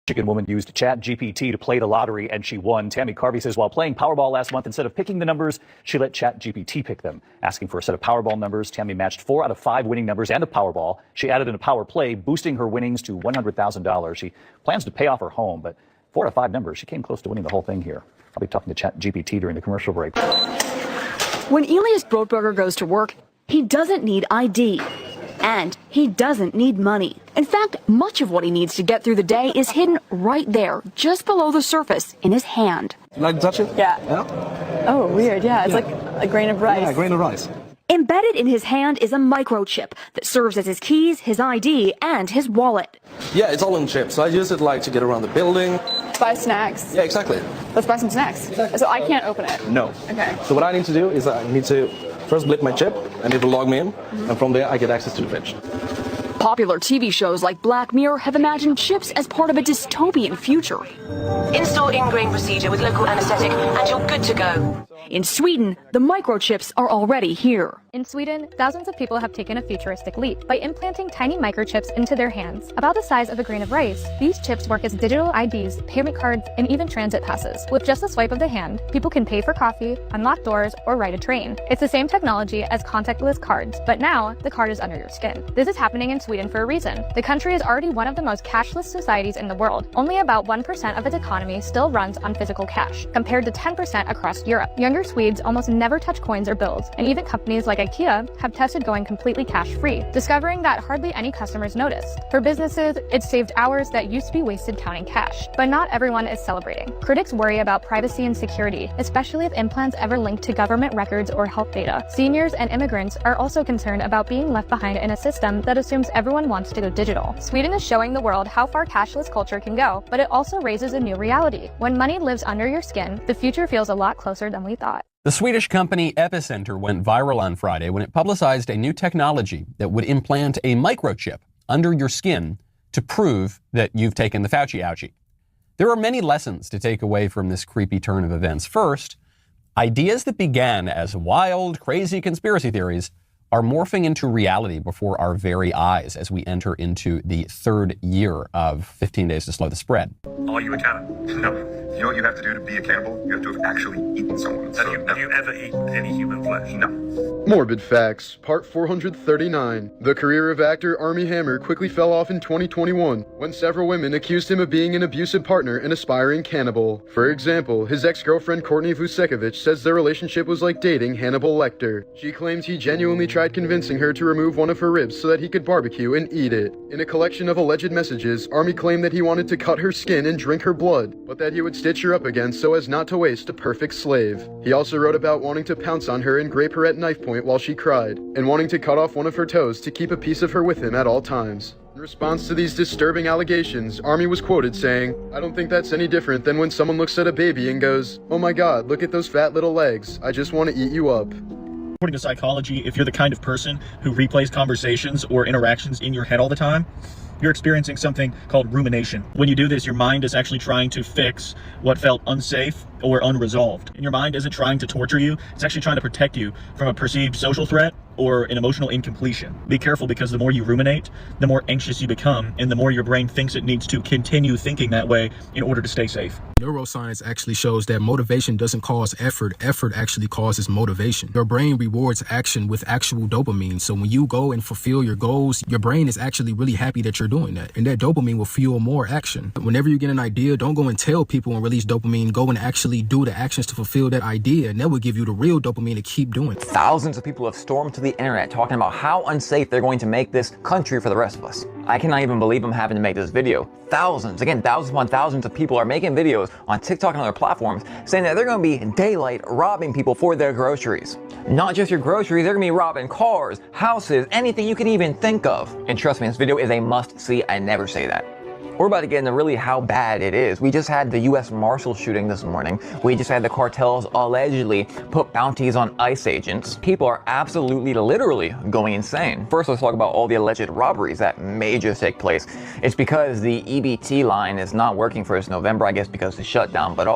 Michigan woman used ChatGPT to play the lottery and she won. Tammy Carvey says while playing Powerball last month, instead of picking the numbers, she let ChatGPT pick them. Asking for a set of Powerball numbers, Tammy matched 4 out of 5 winning numbers and the Powerball. She added in a power play, boosting her winnings to $100,000. She plans to pay off her home, but 4 out of 5 numbers, she came close to winning the whole thing here. I'll be talking to ChatGPT during the commercial break. When Elias Brotberger goes to work, he doesn't need ID. And he doesn't need money. In fact, much of what he needs to get through the day is hidden right there, just below the surface, in his hand. You like to touch it? Yeah. Oh, weird. Yeah, it's like a grain of rice. Yeah, a grain of rice. Embedded in his hand is a microchip that serves as his keys, his ID, and his wallet. Yeah, it's all in chip. So I use it like to get around the building. Buy snacks. Yeah, exactly. Let's buy some snacks. Exactly. So I can't open it. No. Okay. So what I need to do is I need to first blip my chip, and it will log me in, and from there I get access to the fridge. Popular TV shows like Black Mirror have imagined chips as part of a dystopian future. Install in-grain procedure with local anesthetic and you're good to go. In Sweden, the microchips are already here. In Sweden, thousands of people have taken a futuristic leap by implanting tiny microchips into their hands. About the size of a grain of rice, these chips work as digital IDs, payment cards, and even transit passes. With just a swipe of the hand, people can pay for coffee, unlock doors, or ride a train. It's the same technology as contactless cards, but now the card is under your skin. This is happening in Sweden for a reason. The country is already one of the most cashless societies in the world. Only about 1% of its economy still runs on physical cash, compared to 10% across Europe. Younger Swedes almost never touch coins or bills, and even companies like IKEA have tested going completely cash-free, discovering that hardly any customers notice. For businesses, it's saved hours that used to be wasted counting cash. But not everyone is celebrating. Critics worry about privacy and security, especially if implants ever linked to government records or health data. Seniors and immigrants are also concerned about being left behind in a system that assumes everyone wants to go digital. Sweden is showing the world how far cashless culture can go, but it also raises a new reality. When money lives under your skin, the future feels a lot closer than we thought. The Swedish company Epicenter went viral on Friday when it publicized a new technology that would implant a microchip under your skin to prove that you've taken the Fauci ouchie. There are many lessons to take away from this creepy turn of events. First, ideas that began as wild, crazy conspiracy theories are morphing into reality before our very eyes as we enter into the 3rd year of 15 Days to Slow the Spread. Are you a cannibal? No. You know what you have to do to be a cannibal? You have to have actually eaten someone. Have you ever eaten any human flesh? No. Morbid Facts, Part 439. The career of actor Armie Hammer quickly fell off in 2021 when several women accused him of being an abusive partner and aspiring cannibal. For example, his ex-girlfriend Courtney Vucekovich says their relationship was like dating Hannibal Lecter. She claims he genuinely tried convincing her to remove one of her ribs so that he could barbecue and eat it. In a collection of alleged messages, Armie claimed that he wanted to cut her skin and drink her blood, but that he would stitch her up again so as not to waste a perfect slave. He also wrote about wanting to pounce on her and grape her at knife point while she cried, and wanting to cut off one of her toes to keep a piece of her with him at all times. In response to these disturbing allegations, Armie was quoted saying, "I don't think that's any different than when someone looks at a baby and goes, 'Oh my god, look at those fat little legs. I just want to eat you up.'" According to psychology, if you're the kind of person who replays conversations or interactions in your head all the time, you're experiencing something called rumination. When you do this, your mind is actually trying to fix what felt unsafe or unresolved. And your mind isn't trying to torture you, it's actually trying to protect you from a perceived social threat or an emotional incompletion. Be careful, because the more you ruminate, the more anxious you become, and the more your brain thinks it needs to continue thinking that way in order to stay safe. Neuroscience actually shows that motivation doesn't cause effort. Effort actually causes motivation. Your brain rewards action with actual dopamine. So when you go and fulfill your goals, your brain is actually really happy that you're doing that. And that dopamine will fuel more action. Whenever you get an idea, don't go and tell people and release dopamine. Go and actually do the actions to fulfill that idea. And that will give you the real dopamine to keep doing. Thousands of people have stormed to the internet talking about how unsafe they're going to make this country for the rest of us. I cannot even believe I'm having to make this video. Thousands upon thousands of people are making videos on TikTok and other platforms saying that they're going to be daylight robbing people for their groceries. Not just your groceries, they're going to be robbing cars, houses, anything you can even think of. And trust me, this video is a must-see. I never say that. We're about to get into really how bad it is. We just had the U.S. Marshal shooting this morning. We just had the cartels allegedly put bounties on ICE agents. People are absolutely, literally going insane. First, let's talk about all the alleged robberies that may just take place. It's because the EBT line is not working for this November, I guess because of the shutdown, but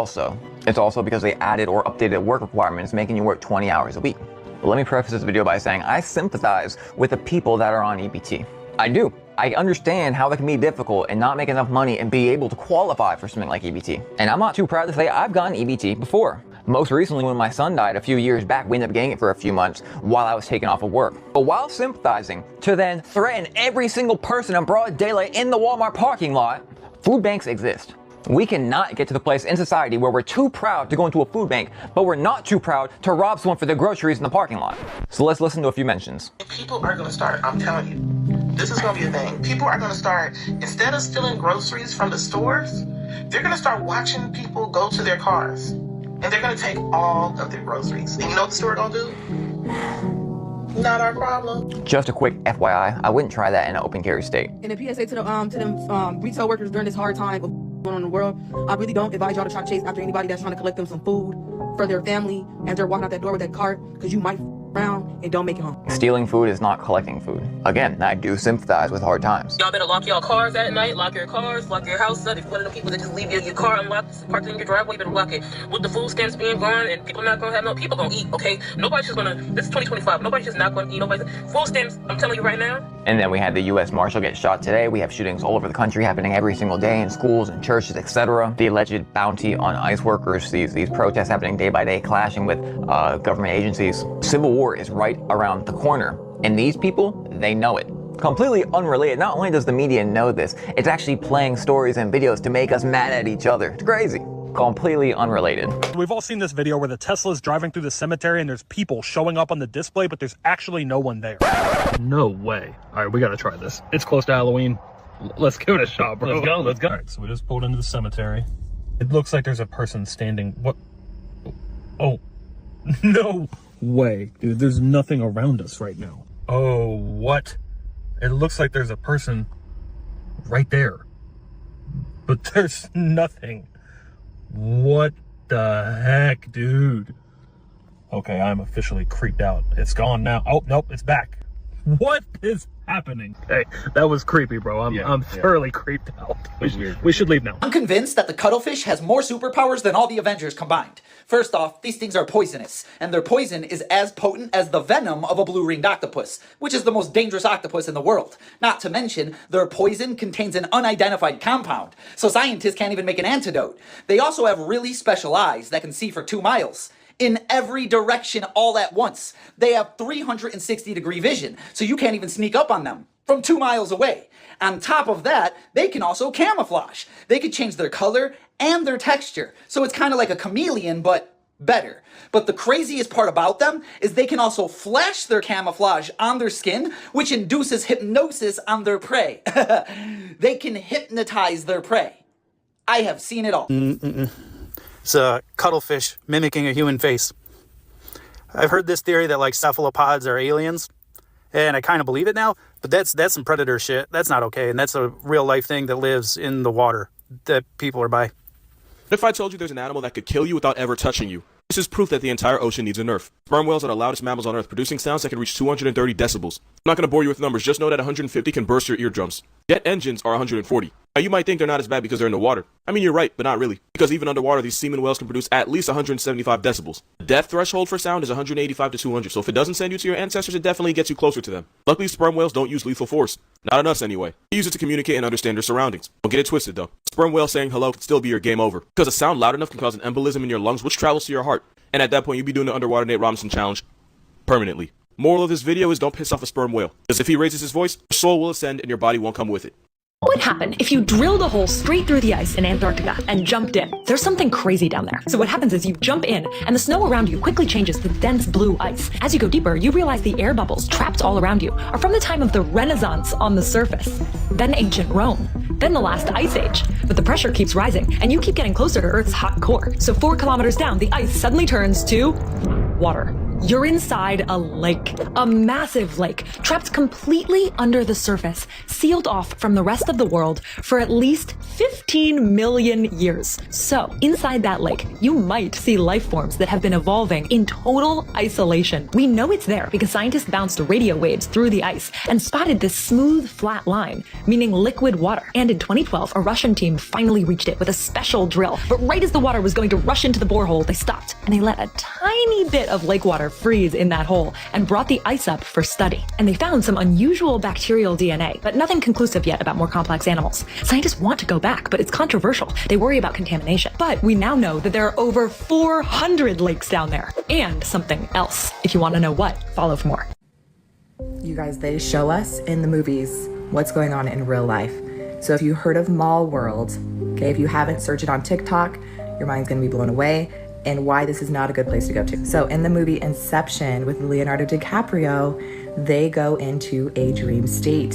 it's also because they added or updated work requirements, making you work 20 hours a week. But let me preface this video by saying I sympathize with the people that are on EBT. I do. I understand how it can be difficult and not make enough money and be able to qualify for something like EBT. And I'm not too proud to say I've gotten EBT before. Most recently, when my son died a few years back, we ended up getting it for a few months while I was taken off of work. But while sympathizing to then threaten every single person in broad daylight in the Walmart parking lot, food banks exist. We cannot get to the place in society where we're too proud to go into a food bank, but we're not too proud to rob someone for their groceries in the parking lot. So let's listen to a few mentions. People are going to start, I'm telling you, this is going to be a thing. People are going to start, instead of stealing groceries from the stores, they're going to start watching people go to their cars. And they're going to take all of their groceries. And you know what the store going to do? Not our problem. Just a quick FYI, I wouldn't try that in an open carry state. And a PSA to them retail workers during this hard time of going on in the world, I really don't advise y'all to try to chase after anybody that's trying to collect them some food for their family as they're walking out that door with that cart, because you might around and don't make it home. Stealing food is not collecting food. Again, I do sympathize with hard times. Y'all better lock y'all cars at night, lock your cars, lock your house up. If you're one of the people that just leave your car unlocked, parked in your driveway, you better lock it. With the food stamps being gone and people not gonna have no, people gonna eat, okay? Nobody's just gonna, this is 2025, nobody's just not gonna eat, food stamps, I'm telling you right now. And then we had the U.S. Marshal get shot today. We have shootings all over the country happening every single day in schools and churches, etc. The alleged bounty on ICE workers, these protests happening day by day, clashing with government agencies. Civil war is right around the corner. And these people, they know it. Completely unrelated, not only does the media know this, it's actually playing stories and videos to make us mad at each other. It's crazy. Completely unrelated. We've all seen this video where the Tesla's driving through the cemetery and there's people showing up on the display, but there's actually no one there. No way. All right, we gotta try this. It's close to Halloween. Let's give it a shot, bro. Let's go, let's go. All right, so we just pulled into the cemetery. It looks like there's a person standing. What? Oh, no way, dude. There's nothing around us right now. Oh, what? It looks like there's a person right there, but there's nothing. What the heck, dude? Okay, I'm officially creeped out. It's gone now. Oh, nope, it's back. What is happening? Hey, that was creepy, bro. I'm thoroughly creeped out. We should leave now. I'm convinced that the cuttlefish has more superpowers than all the Avengers combined. First off, these things are poisonous, and their poison is as potent as the venom of a blue-ringed octopus, which is the most dangerous octopus in the world. Not to mention, their poison contains an unidentified compound, so scientists can't even make an antidote. They also have really special eyes that can see for 2 miles. In every direction all at once. They have 360-degree vision, so you can't even sneak up on them from 2 miles away. On top of that, they can also camouflage. They could change their color and their texture, so it's kind of like a chameleon, but better. But the craziest part about them is they can also flash their camouflage on their skin, which induces hypnosis on their prey. They can hypnotize their prey. I have seen it all. It's a cuttlefish mimicking a human face. I've heard this theory that like cephalopods are aliens, and I kind of believe it now, but that's some predator shit. That's not okay, and that's a real life thing that lives in the water that people are by. What if I told you there's an animal that could kill you without ever touching you? This is proof that the entire ocean needs a nerf. Sperm whales are the loudest mammals on Earth, producing sounds that can reach 230 decibels. I'm not going to bore you with numbers, just know that 150 can burst your eardrums. Jet engines are 140. Now you might think they're not as bad because they're in the water. I mean, you're right, but not really. Because even underwater, these seaman whales can produce at least 175 decibels. The death threshold for sound is 185 to 200, so if it doesn't send you to your ancestors, it definitely gets you closer to them. Luckily, sperm whales don't use lethal force. Not on us, anyway. They use it to communicate and understand their surroundings. Don't get it twisted, though. Sperm whale saying hello could still be your game over. Because a sound loud enough can cause an embolism in your lungs, which travels to your heart. And at that point, you'd be doing the underwater Nate Robinson challenge permanently. Moral of this video is don't piss off a sperm whale. Because if he raises his voice, your soul will ascend and your body won't come with it. What would happen if you drilled a hole straight through the ice in Antarctica and jumped in? There's something crazy down there. So what happens is you jump in and the snow around you quickly changes to dense blue ice. As you go deeper, you realize the air bubbles trapped all around you are from the time of the Renaissance on the surface, then ancient Rome, then the last ice age. But the pressure keeps rising and you keep getting closer to Earth's hot core. So 4 kilometers down, the ice suddenly turns to water. You're inside a lake, a massive lake, trapped completely under the surface, sealed off from the rest of the world for at least 15 million years. So, inside that lake, you might see life forms that have been evolving in total isolation. We know it's there because scientists bounced radio waves through the ice and spotted this smooth, flat line, meaning liquid water. And in 2012, a Russian team finally reached it with a special drill. But right as the water was going to rush into the borehole, they stopped and they let a tiny bit of lake water freeze in that hole and brought the ice up for study. And they found some unusual bacterial DNA, but nothing conclusive yet about more complex animals. Scientists want to go back, but it's controversial. They worry about contamination. But we now know that there are over 400 lakes down there. And something else. If you want to know what, follow for more. You guys, they show us in the movies what's going on in real life. So if you heard of Mall World, okay, if you haven't, search it on TikTok, your mind's gonna be blown away, and why this is not a good place to go to. So in the movie Inception with Leonardo DiCaprio, they go into a dream state,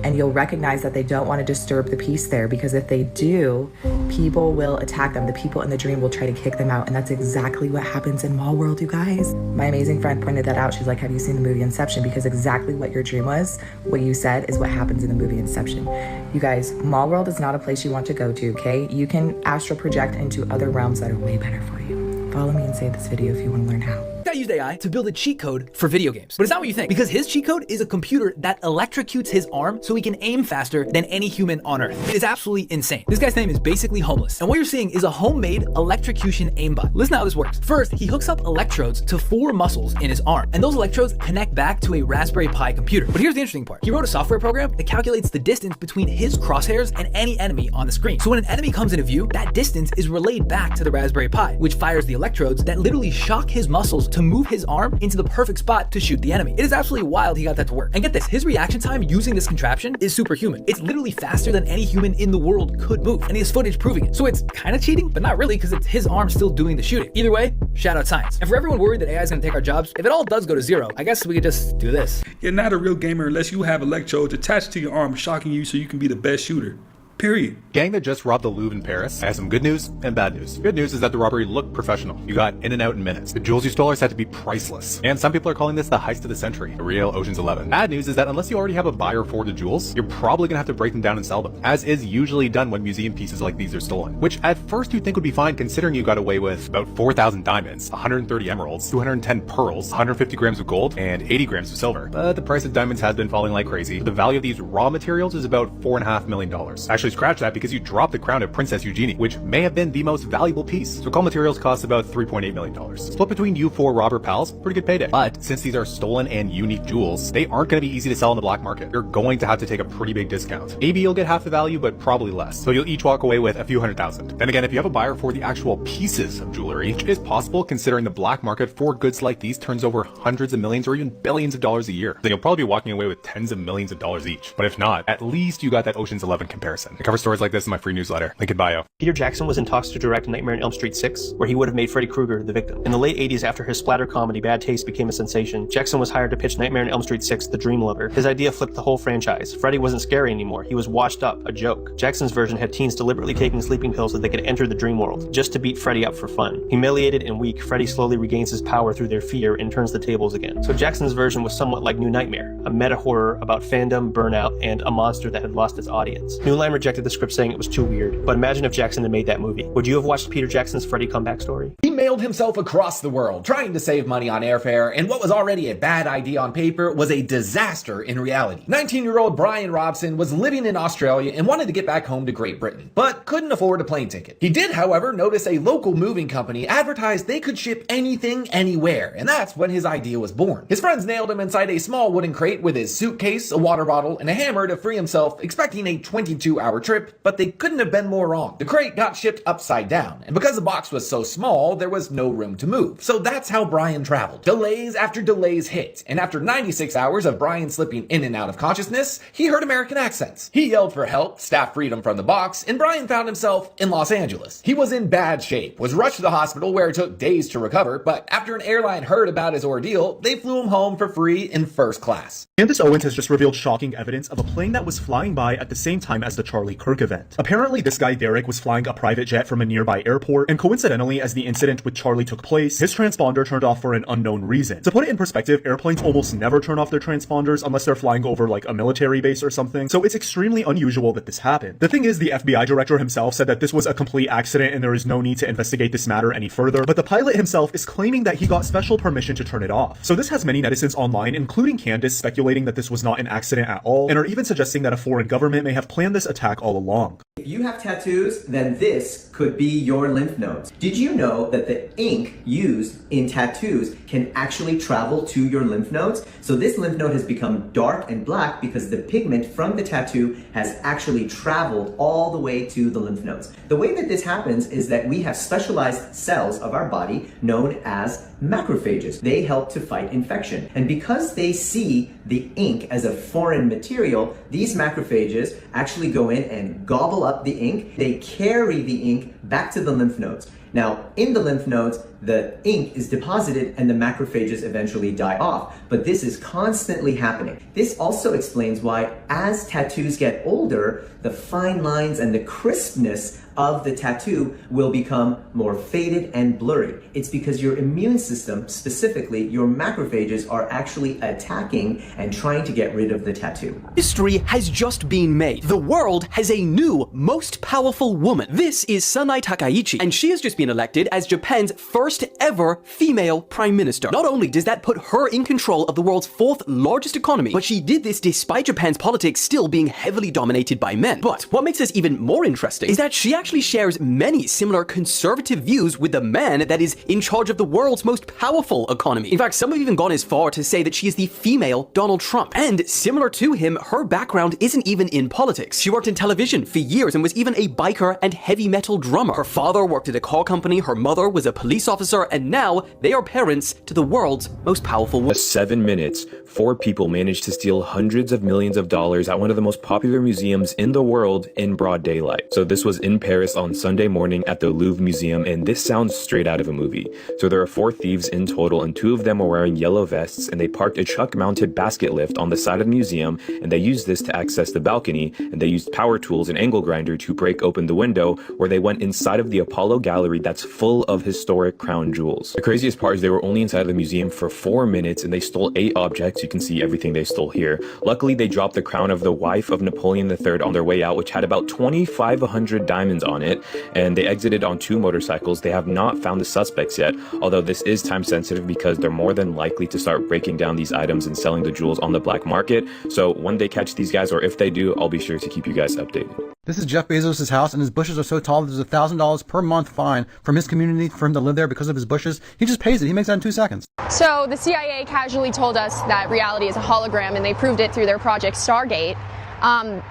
and you'll recognize that they don't want to disturb the peace there, because if they do, people will attack them. The people in the dream will try to kick them out, and that's exactly what happens in Mall World, you guys. My amazing friend pointed that out. She's like, have you seen the movie Inception? Because exactly what your dream was, what you said, is what happens in the movie Inception. You guys, Mall World is not a place you want to go to, okay? You can astral project into other realms that are way better for you. Follow me and save this video if you want to learn how. I used AI to build a cheat code for video games. But it's not what you think, because his cheat code is a computer that electrocutes his arm so he can aim faster than any human on Earth. It is absolutely insane. This guy's name is basically Homeless, and what you're seeing is a homemade electrocution aimbot. Listen to how this works. First, he hooks up electrodes to 4 muscles in his arm, and those electrodes connect back to a Raspberry Pi computer. But here's the interesting part. He wrote a software program that calculates the distance between his crosshairs and any enemy on the screen. So when an enemy comes into view, that distance is relayed back to the Raspberry Pi, which fires the electrodes that literally shock his muscles to move his arm into the perfect spot to shoot the enemy. It is absolutely wild he got that to work. And get this, his reaction time using this contraption is superhuman. It's literally faster than any human in the world could move, and he has footage proving it. So it's kind of cheating, but not really, because it's his arm still doing the shooting. Either way, shout out science. And for everyone worried that AI is going to take our jobs, if it all does go to zero, I guess we could just do this. You're not a real gamer unless you have electrodes attached to your arm shocking you so you can be the best shooter. Period. Gang that just robbed the Louvre in Paris has some good news and bad news. Good news is that the robbery looked professional. You got in and out in minutes. The jewels you stole are said to be priceless. And some people are calling this the heist of the century, a real Ocean's 11. Bad news is that unless you already have a buyer for the jewels, you're probably gonna have to break them down and sell them, as is usually done when museum pieces like these are stolen. Which at first you'd think would be fine, considering you got away with about 4,000 diamonds, 130 emeralds, 210 pearls, 150 grams of gold, and 80 grams of silver. But the price of diamonds has been falling like crazy. The value of these raw materials is about $4.5 million. Actually, scratch that, because you dropped the crown of Princess Eugenie, which may have been the most valuable piece. So call materials cost about $3.8 million. Split between you 4 robber pals, pretty good payday. But since these are stolen and unique jewels, they aren't going to be easy to sell in the black market. You're going to have to take a pretty big discount. Maybe you'll get half the value, but probably less. So you'll each walk away with a few $100,000. Then again, if you have a buyer for the actual pieces of jewelry, which is possible considering the black market for goods like these turns over hundreds of millions or even billions of dollars a year, then you'll probably be walking away with tens of millions of dollars each. But if not, at least you got that Ocean's 11 comparison. I cover stories like this in my free newsletter. Link in bio. Peter Jackson was in talks to direct Nightmare on Elm Street 6, where he would have made Freddy Krueger the victim. In the late 80s, after his splatter comedy Bad Taste became a sensation, Jackson was hired to pitch Nightmare on Elm Street 6, The Dream Lover. His idea flipped the whole franchise. Freddy wasn't scary anymore. He was washed up, a joke. Jackson's version had teens deliberately taking sleeping pills so they could enter the dream world, just to beat Freddy up for fun. Humiliated and weak, Freddy slowly regains his power through their fear and turns the tables again. So Jackson's version was somewhat like New Nightmare, a meta-horror about fandom, burnout, and a monster that had lost its audience. New Line rejected the script, saying it was too weird, but imagine if Jackson had made that movie. Would you have watched Peter Jackson's Freddy comeback story? He mailed himself across the world, trying to save money on airfare, and what was already a bad idea on paper was a disaster in reality. 19-year-old Brian Robson was living in Australia and wanted to get back home to Great Britain, but couldn't afford a plane ticket. He did, however, notice a local moving company advertised they could ship anything, anywhere, and that's when his idea was born. His friends nailed him inside a small wooden crate with his suitcase, a water bottle, and a hammer to free himself, expecting a 22-hour trip, but they couldn't have been more wrong. The crate got shipped upside down, and because the box was so small, there was no room to move. So that's how Brian traveled. Delays after delays hit, and after 96 hours of Brian slipping in and out of consciousness, he heard American accents. He yelled for help, staff freed him from the box, and Brian found himself in Los Angeles. He was in bad shape, was rushed to the hospital where it took days to recover, but after an airline heard about his ordeal, they flew him home for free in first class. Candace Owens has just revealed shocking evidence of a plane that was flying by at the same time as the Charlie Kirk event. Apparently, this guy Derek was flying a private jet from a nearby airport, and coincidentally, as the incident event with Charlie took place, his transponder turned off for an unknown reason. To put it in perspective, airplanes almost never turn off their transponders unless they're flying over like a military base or something, so it's extremely unusual that this happened. The thing is, the FBI director himself said that this was a complete accident and there is no need to investigate this matter any further, but the pilot himself is claiming that he got special permission to turn it off. So this has many netizens online, including Candace, speculating that this was not an accident at all, and are even suggesting that a foreign government may have planned this attack all along. If you have tattoos, then this could be your lymph nodes. Did you know that the ink used in tattoos can actually travel to your lymph nodes? So this lymph node has become dark and black because the pigment from the tattoo has actually traveled all the way to the lymph nodes. The way that this happens is that we have specialized cells of our body known as macrophages. They help to fight infection. And because they see the ink as a foreign material, these macrophages actually go in and gobble up the ink. They carry the ink back to the lymph nodes. Now, in the lymph nodes, the ink is deposited and the macrophages eventually die off. But this is constantly happening. This also explains why, as tattoos get older, the fine lines and the crispness of the tattoo will become more faded and blurry. It's because your immune system, specifically your macrophages, are actually attacking and trying to get rid of the tattoo. History has just been made. The world has a new, most powerful woman. This is Sanae Takaichi, and she has just been elected as Japan's first ever female prime minister. Not only does that put her in control of the world's fourth largest economy, but she did this despite Japan's politics still being heavily dominated by men. But what makes this even more interesting is that she actually shares many similar conservative views with the man that is in charge of the world's most powerful economy. In fact, some have even gone as far to say that she is the female Donald Trump. And similar to him, her background isn't even in politics. She worked in television for years and was even a biker and heavy metal drummer. Her father worked at a car company, her mother was a police officer, and now they are parents to the world's most powerful woman. 7 minutes, 4 people managed to steal hundreds of millions of dollars at one of the most popular museums in the world in broad daylight. So this was in Paris on Sunday morning at the Louvre Museum, and this sounds straight out of a movie. So there are 4 thieves in total, and 2 of them are wearing yellow vests, and they parked a truck-mounted basket lift on the side of the museum, and they used this to access the balcony, and they used power tools and angle grinder to break open the window, where they went inside of the Apollo gallery that's full of historic crown jewels. The craziest part is they were only inside of the museum for 4 minutes, and they stole 8 objects. You can see everything they stole here. Luckily, they dropped the crown of the wife of Napoleon III on their way out, which had about 2,500 diamonds on it, and they exited on 2 motorcycles. They have not found the suspects yet, although this is time sensitive because they're more than likely to start breaking down these items and selling the jewels on the black market. So when they catch these guys, or if they do, I'll be sure to keep you guys updated. This is Jeff Bezos' house, and his bushes are so tall that there's a $1,000 per month fine from his community for him to live there because of his bushes. He just pays it. He makes that in 2 seconds. So the CIA casually told us that reality is a hologram, and they proved it through their project Stargate.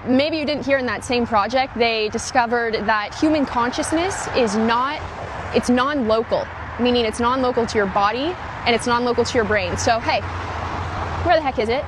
Maybe you didn't hear in that same project, they discovered that human consciousness is it's non-local, meaning it's non-local to your body and it's non-local to your brain. So, hey, where the heck is it?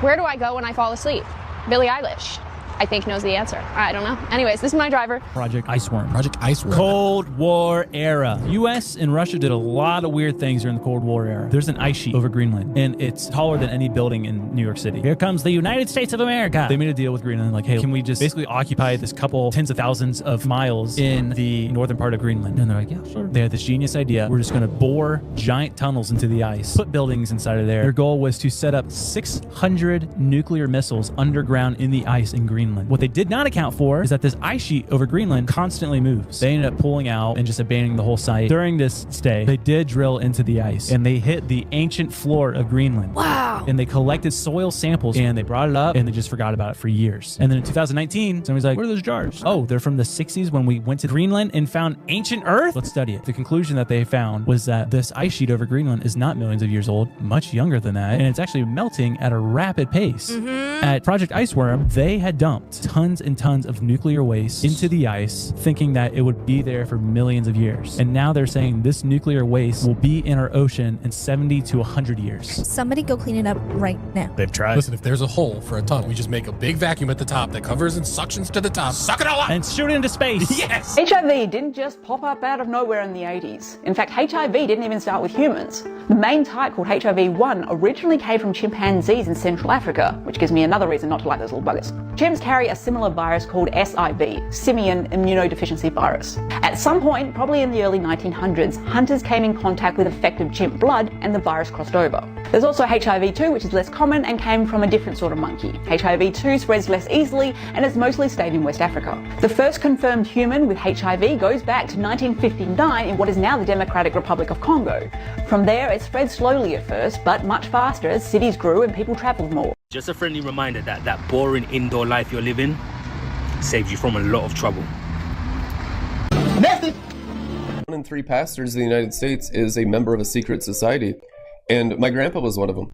Where do I go when I fall asleep? Billie Eilish, I think, knows the answer. I don't know. Anyways, this is my driver. Project Iceworm. Project Iceworm. Cold War era. U.S. and Russia did a lot of weird things during the Cold War era. There's an ice sheet over Greenland, and it's taller than any building in New York City. Here comes the United States of America. They made a deal with Greenland, like, hey, can we just basically occupy this couple tens of thousands of miles in the northern part of Greenland? And they're like, yeah, sure. They had this genius idea. We're just going to bore giant tunnels into the ice, put buildings inside of there. Their goal was to set up 600 nuclear missiles underground in the ice in Greenland. What they did not account for is that this ice sheet over Greenland constantly moves. They ended up pulling out and just abandoning the whole site. During this stay, they did drill into the ice, and they hit the ancient floor of Greenland. Wow! And they collected soil samples, and they brought it up, and they just forgot about it for years. And then in 2019, somebody's like, what are those jars? Oh, they're from the 60s when we went to Greenland and found ancient Earth? Let's study it. The conclusion that they found was that this ice sheet over Greenland is not millions of years old, much younger than that, and it's actually melting at a rapid pace. At Project Iceworm, they had dumped tons and tons of nuclear waste into the ice, thinking that it would be there for millions of years. And now they're saying this nuclear waste will be in our ocean in 70 to 100 years. Somebody go clean it up right now. They've tried. Listen, if there's a hole for a tunnel, we just make a big vacuum at the top that covers and suctions to the top. Suck it all up! And shoot it into space. Yes! HIV didn't just pop up out of nowhere in the 80s. In fact, HIV didn't even start with humans. The main type, called HIV-1, originally came from chimpanzees in Central Africa, which gives me another reason not to like those little buggers. Chimps carry a similar virus called SIV, simian immunodeficiency virus. At some point, probably in the early 1900s, hunters came in contact with effective chimp blood and the virus crossed over. There's also HIV-2, which is less common and came from a different sort of monkey. HIV-2 spreads less easily and has mostly stayed in West Africa. The first confirmed human with HIV goes back to 1959 in what is now the Democratic Republic of Congo. From there, it spread slowly at first, but much faster as cities grew and people traveled more. Just a friendly reminder that that boring indoor life you're living saves you from a lot of trouble. One in 3 pastors in the United States is a member of a secret society, and my grandpa was one of them.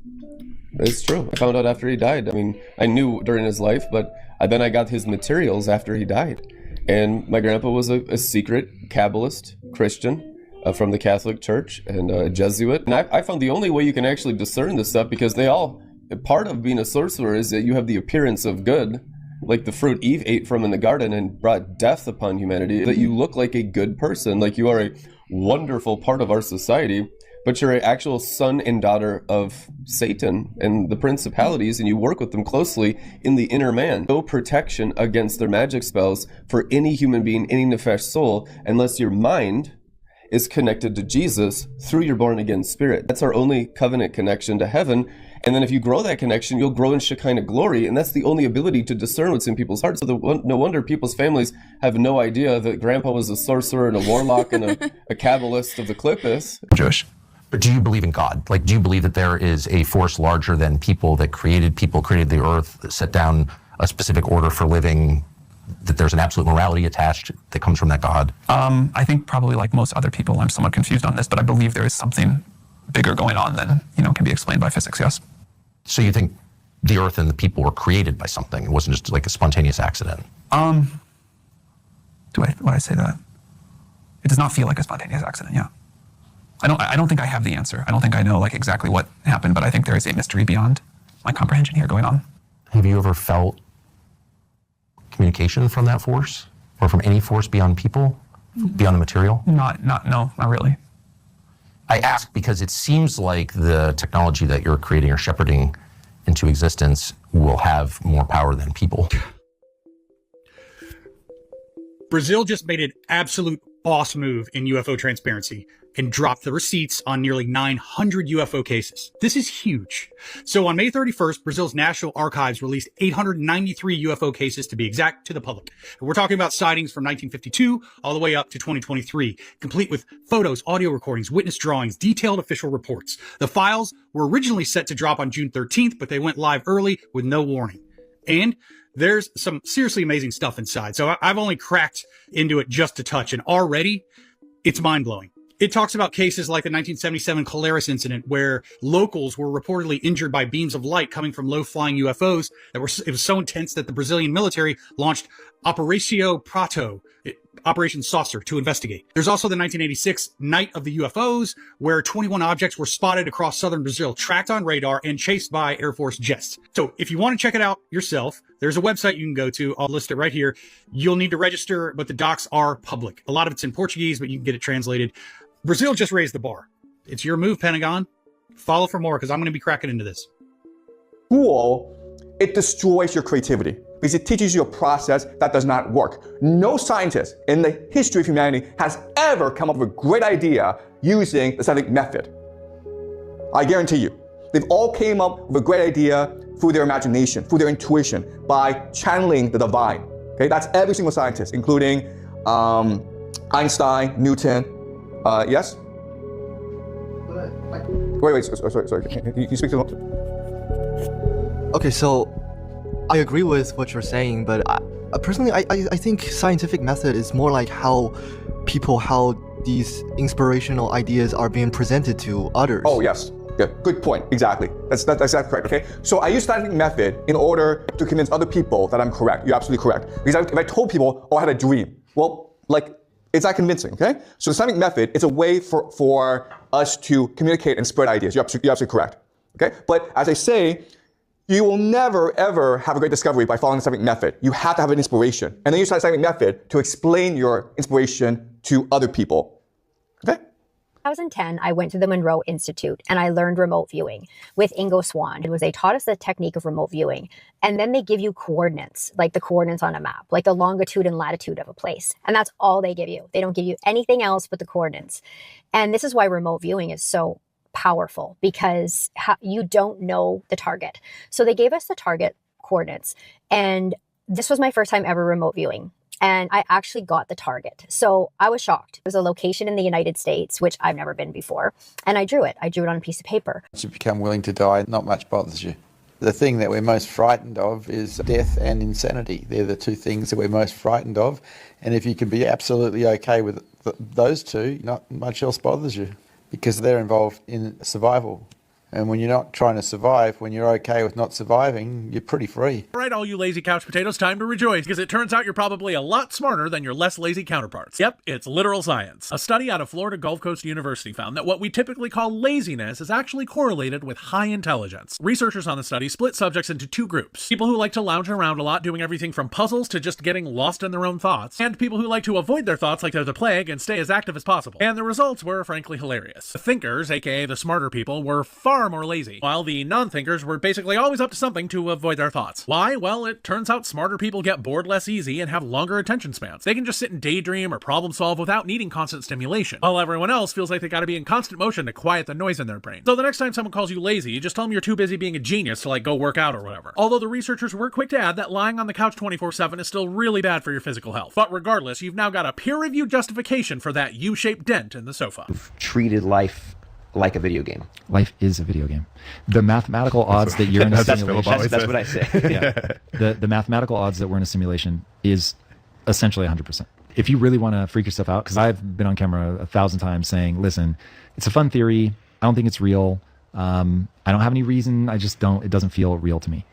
It's true. I found out after he died. I mean, I knew during his life, but then I got his materials after he died. And my grandpa was a secret Kabbalist Christian from the Catholic Church and a Jesuit. And I found the only way you can actually discern this stuff, because part of being a sorcerer is that you have the appearance of good, like the fruit Eve ate from in the garden and brought death upon humanity, that you look like a good person, like you are a wonderful part of our society, but you're an actual son and daughter of Satan and the principalities, and you work with them closely in the inner man. No protection against their magic spells for any human being, any nefesh soul, unless your mind is connected to Jesus through your born-again spirit. That's our only covenant connection to heaven. And then if you grow that connection, you'll grow in Shekinah glory, and that's the only ability to discern what's in people's hearts. So no wonder people's families have no idea that Grandpa was a sorcerer and a warlock and a Kabbalist of the Clippus. Jewish. But do you believe in God? Like, do you believe that there is a force larger than people, created the earth, that set down a specific order for living, that there's an absolute morality attached that comes from that God? I think probably like most other people, I'm somewhat confused on this, but I believe there is something bigger going on than, can be explained by physics, yes. So you think the earth and the people were created by something? It wasn't just like a spontaneous accident? Why I say that? It does not feel like a spontaneous accident, yeah. I don't think I have the answer. I don't think I know exactly what happened, but I think there is a mystery beyond my comprehension here going on. Have you ever felt communication from that force, or from any force beyond people, beyond the material? No, not really. I ask because it seems like the technology that you're creating or shepherding into existence will have more power than people. Brazil just made an absolute boss move in UFO transparency and dropped the receipts on nearly 900 UFO cases. This is huge. So on May 31st, Brazil's National Archives released 893 UFO cases, to be exact, to the public. And we're talking about sightings from 1952 all the way up to 2023, complete with photos, audio recordings, witness drawings, detailed official reports. The files were originally set to drop on June 13th, but they went live early with no warning. And there's some seriously amazing stuff inside. So I've only cracked into it just a touch, and already it's mind-blowing. It talks about cases like the 1977 Colares incident, where locals were reportedly injured by beams of light coming from low-flying UFOs it was so intense that the Brazilian military launched Operation Saucer to investigate. There's also the 1986 Night of the UFOs, where 21 objects were spotted across southern Brazil, tracked on radar and chased by Air Force jets. So if you want to check it out yourself, there's a website you can go to. I'll list it right here. You'll need to register, but the docs are public. A lot of it's in Portuguese, but you can get it translated. Brazil just raised the bar. It's your move, Pentagon. Follow for more, because I'm going to be cracking into this. School, it destroys your creativity because it teaches you a process that does not work. No scientist in the history of humanity has ever come up with a great idea using the scientific method. I guarantee you. They've all came up with a great idea through their imagination, through their intuition, by channeling the divine. Okay, that's every single scientist, including Einstein, Newton. Yes? Wait, sorry. Can you speak to them? Okay, so I agree with what you're saying, but personally, I think scientific method is more like how these inspirational ideas are being presented to others. Oh, yes. Yeah, good point. Exactly. That's correct. Okay. So I use scientific method in order to convince other people that I'm correct. You're absolutely correct. Because if I told people, oh, I had a dream, well, it's not convincing. Okay. So the scientific method is a way for us to communicate and spread ideas. You're absolutely correct. Okay. But as I say, you will never ever have a great discovery by following the scientific method. You have to have an inspiration, and then use the scientific method to explain your inspiration to other people. Okay. 2010, I went to the Monroe Institute and I learned remote viewing with Ingo Swann. It was they taught us the technique of remote viewing, and then they give you coordinates, like the coordinates on a map, like the longitude and latitude of a place. And that's all they give you. They don't give you anything else but the coordinates. And this is why remote viewing is so powerful, because you don't know the target. So they gave us the target coordinates, and this was my first time ever remote viewing. And I actually got the target. So I was shocked. It was a location in the United States, which I've never been before. And I drew it. I drew it on a piece of paper. Once you become willing to die, not much bothers you. The thing that we're most frightened of is death and insanity. They're the two things that we're most frightened of. And if you can be absolutely okay with those two, not much else bothers you, because they're involved in survival. And when you're not trying to survive, when you're okay with not surviving, you're pretty free. All right, all you lazy couch potatoes, time to rejoice, because it turns out you're probably a lot smarter than your less lazy counterparts. Yep, it's literal science. A study out of Florida Gulf Coast University found that what we typically call laziness is actually correlated with high intelligence. Researchers on the study split subjects into two groups: people who like to lounge around a lot doing everything from puzzles to just getting lost in their own thoughts, and people who like to avoid their thoughts like they're the plague and stay as active as possible. And the results were frankly hilarious. The thinkers, aka the smarter people, were far more lazy, while the non-thinkers were basically always up to something to avoid their thoughts. Why? Well, it turns out smarter people get bored less easy and have longer attention spans. They can just sit and daydream or problem solve without needing constant stimulation, while everyone else feels like they gotta be in constant motion to quiet the noise in their brain. So the next time someone calls you lazy, you just tell them you're too busy being a genius to like go work out or whatever. Although the researchers were quick to add that lying on the couch 24/7 is still really bad for your physical health. But regardless, you've now got a peer-reviewed justification for that U-shaped dent in the sofa. Treated life like a video game. Life is a video game. The mathematical odds that you're in a simulation. That's what I say. Yeah. The mathematical odds that we're in a simulation is essentially 100%. If you really want to freak yourself out, because I've been on camera 1,000 times saying, listen, it's a fun theory. I don't think it's real. I don't have any reason. It doesn't feel real to me.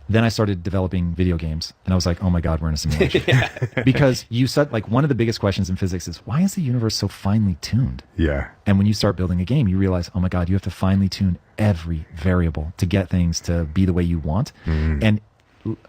Then I started developing video games, and I was like, oh my God, we're in a simulation. Because you said, like, one of the biggest questions in physics is, why is the universe so finely tuned? Yeah. And when you start building a game, you realize, oh my God, you have to finely tune every variable to get things to be the way you want. And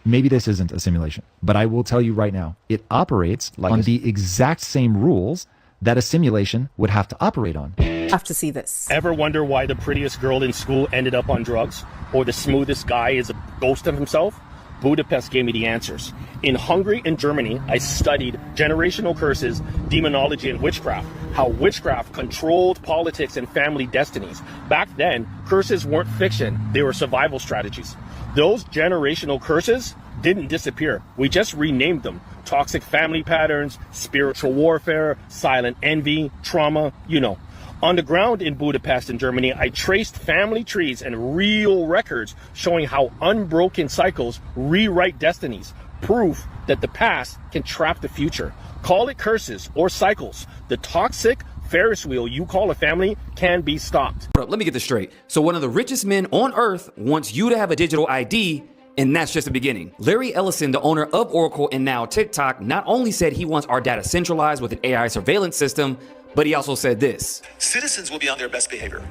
maybe this isn't a simulation, but I will tell you right now, it operates on the exact same rules that a simulation would have to operate on. Have to see this. Ever wonder why the prettiest girl in school ended up on drugs? Or the smoothest guy is a ghost of himself? Budapest gave me the answers. In Hungary and Germany, I studied generational curses, demonology, and witchcraft. How witchcraft controlled politics and family destinies. Back then, curses weren't fiction, they were survival strategies. Those generational curses didn't disappear. We just renamed them. Toxic family patterns, spiritual warfare, silent envy, trauma, you know. On the ground in Budapest in Germany, I traced family trees and real records showing how unbroken cycles rewrite destinies. Proof that the past can trap the future. Call it curses or cycles. The toxic Ferris wheel you call a family can be stopped. Let me get this straight. So one of the richest men on earth wants you to have a digital ID, and that's just the beginning. Larry Ellison, the owner of Oracle and now TikTok, not only said he wants our data centralized with an AI surveillance system, but he also said this. Citizens will be on their best behavior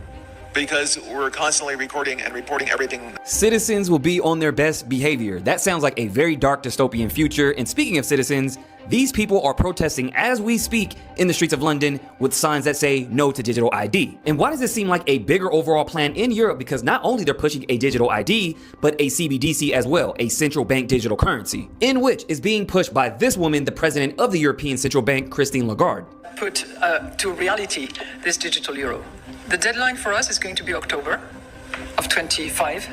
because we're constantly recording and reporting everything. Citizens will be on their best behavior. That sounds like a very dark dystopian future. And speaking of citizens, these people are protesting as we speak in the streets of London with signs that say no to digital ID. And why does this seem like a bigger overall plan in Europe? Because not only they're pushing a digital ID, but a CBDC as well, a central bank digital currency, in which is being pushed by this woman, the president of the European Central Bank, Christine Lagarde. Put to reality this digital euro. The deadline for us is going to be October of 25,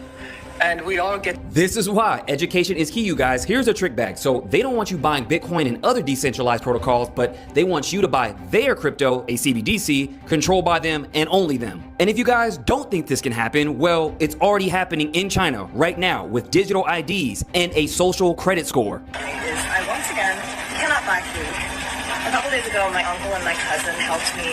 and we all get... This is why education is key, you guys. Here's a trick bag. So they don't want you buying Bitcoin and other decentralized protocols, but they want you to buy their crypto, a CBDC, controlled by them and only them. And if you guys don't think this can happen, well, it's already happening in China right now with digital IDs and a social credit score. I once again cannot buy food. A couple days ago, my uncle and my cousin helped me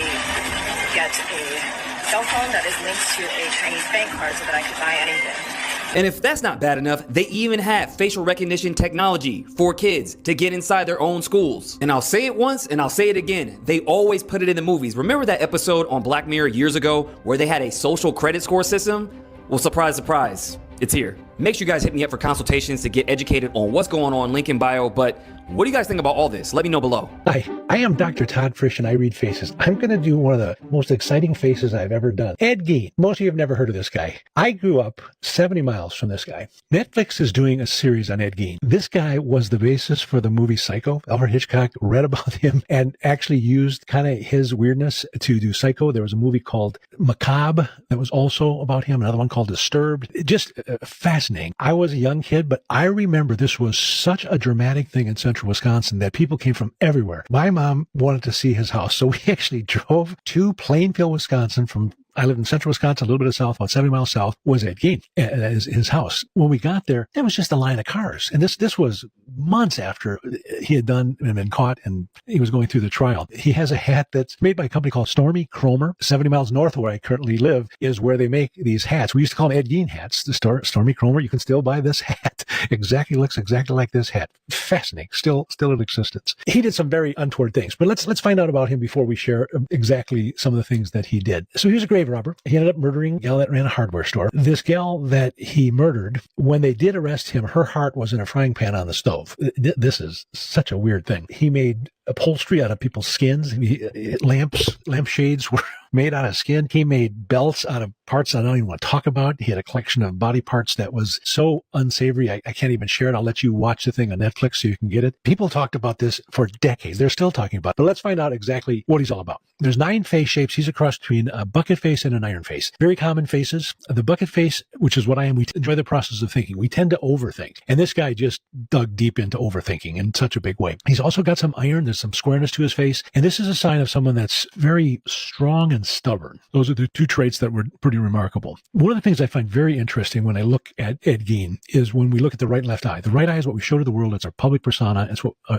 get a cell phone that is linked to a Chinese bank card so that I could buy anything. And if that's not bad enough, they even have facial recognition technology for kids to get inside their own schools. And I'll say it once and I'll say it again. They always put it in the movies. Remember that episode on Black Mirror years ago where they had a social credit score system? Well, surprise, surprise, it's here. Make sure you guys hit me up for consultations to get educated on what's going on, link in bio. But what do you guys think about all this? Let me know below. Hi, I am Dr. Todd Frisch and I read faces. I'm going to do one of the most exciting faces I've ever done. Ed Gein. Most of you have never heard of this guy. I grew up 70 miles from this guy. Netflix is doing a series on Ed Gein. This guy was the basis for the movie Psycho. Alfred Hitchcock read about him and actually used kind of his weirdness to do Psycho. There was a movie called Macabre that was also about him. Another one called Disturbed. Just fascinating. I was a young kid, but I remember this was such a dramatic thing in central Wisconsin that people came from everywhere. My mom wanted to see his house, so we actually drove to Plainfield, Wisconsin from I lived in central Wisconsin, a little bit of south, about 70 miles south, was Ed Gein, his house. When we got there, there was just a line of cars. And this was months after he had done and been caught and he was going through the trial. He has a hat that's made by a company called Stormy Cromer. 70 miles north of where I currently live is where they make these hats. We used to call them Ed Gein hats. The Stormy Cromer, you can still buy this hat. Looks exactly like this hat. Fascinating. Still in existence. He did some very untoward things, but let's find out about him before we share exactly some of the things that he did. So he was a grave robber. He ended up murdering a gal that ran a hardware store. This gal that he murdered, when they did arrest him, her heart was in a frying pan on the stove. This is such a weird thing. He made upholstery out of people's skins. Lampshades were made out of skin. He made belts out of parts I don't even want to talk about. He had a collection of body parts that was so unsavory. I can't even share it. I'll let you watch the thing on Netflix so you can get it. People talked about this for decades. They're still talking about it. But let's find out exactly what he's all about. There's 9 face shapes. He's a cross between a bucket face and an iron face. Very common faces. The bucket face, which is what I am, we enjoy the process of thinking. We tend to overthink. And this guy just dug deep into overthinking in such a big way. He's also got some iron. There's some squareness to his face. And this is a sign of someone that's very strong and stubborn. Those are the 2 traits that were pretty remarkable. One of the things I find very interesting when I look at Ed Gein is when we look at the right and left eye. The right eye is what we show to the world. It's our public persona.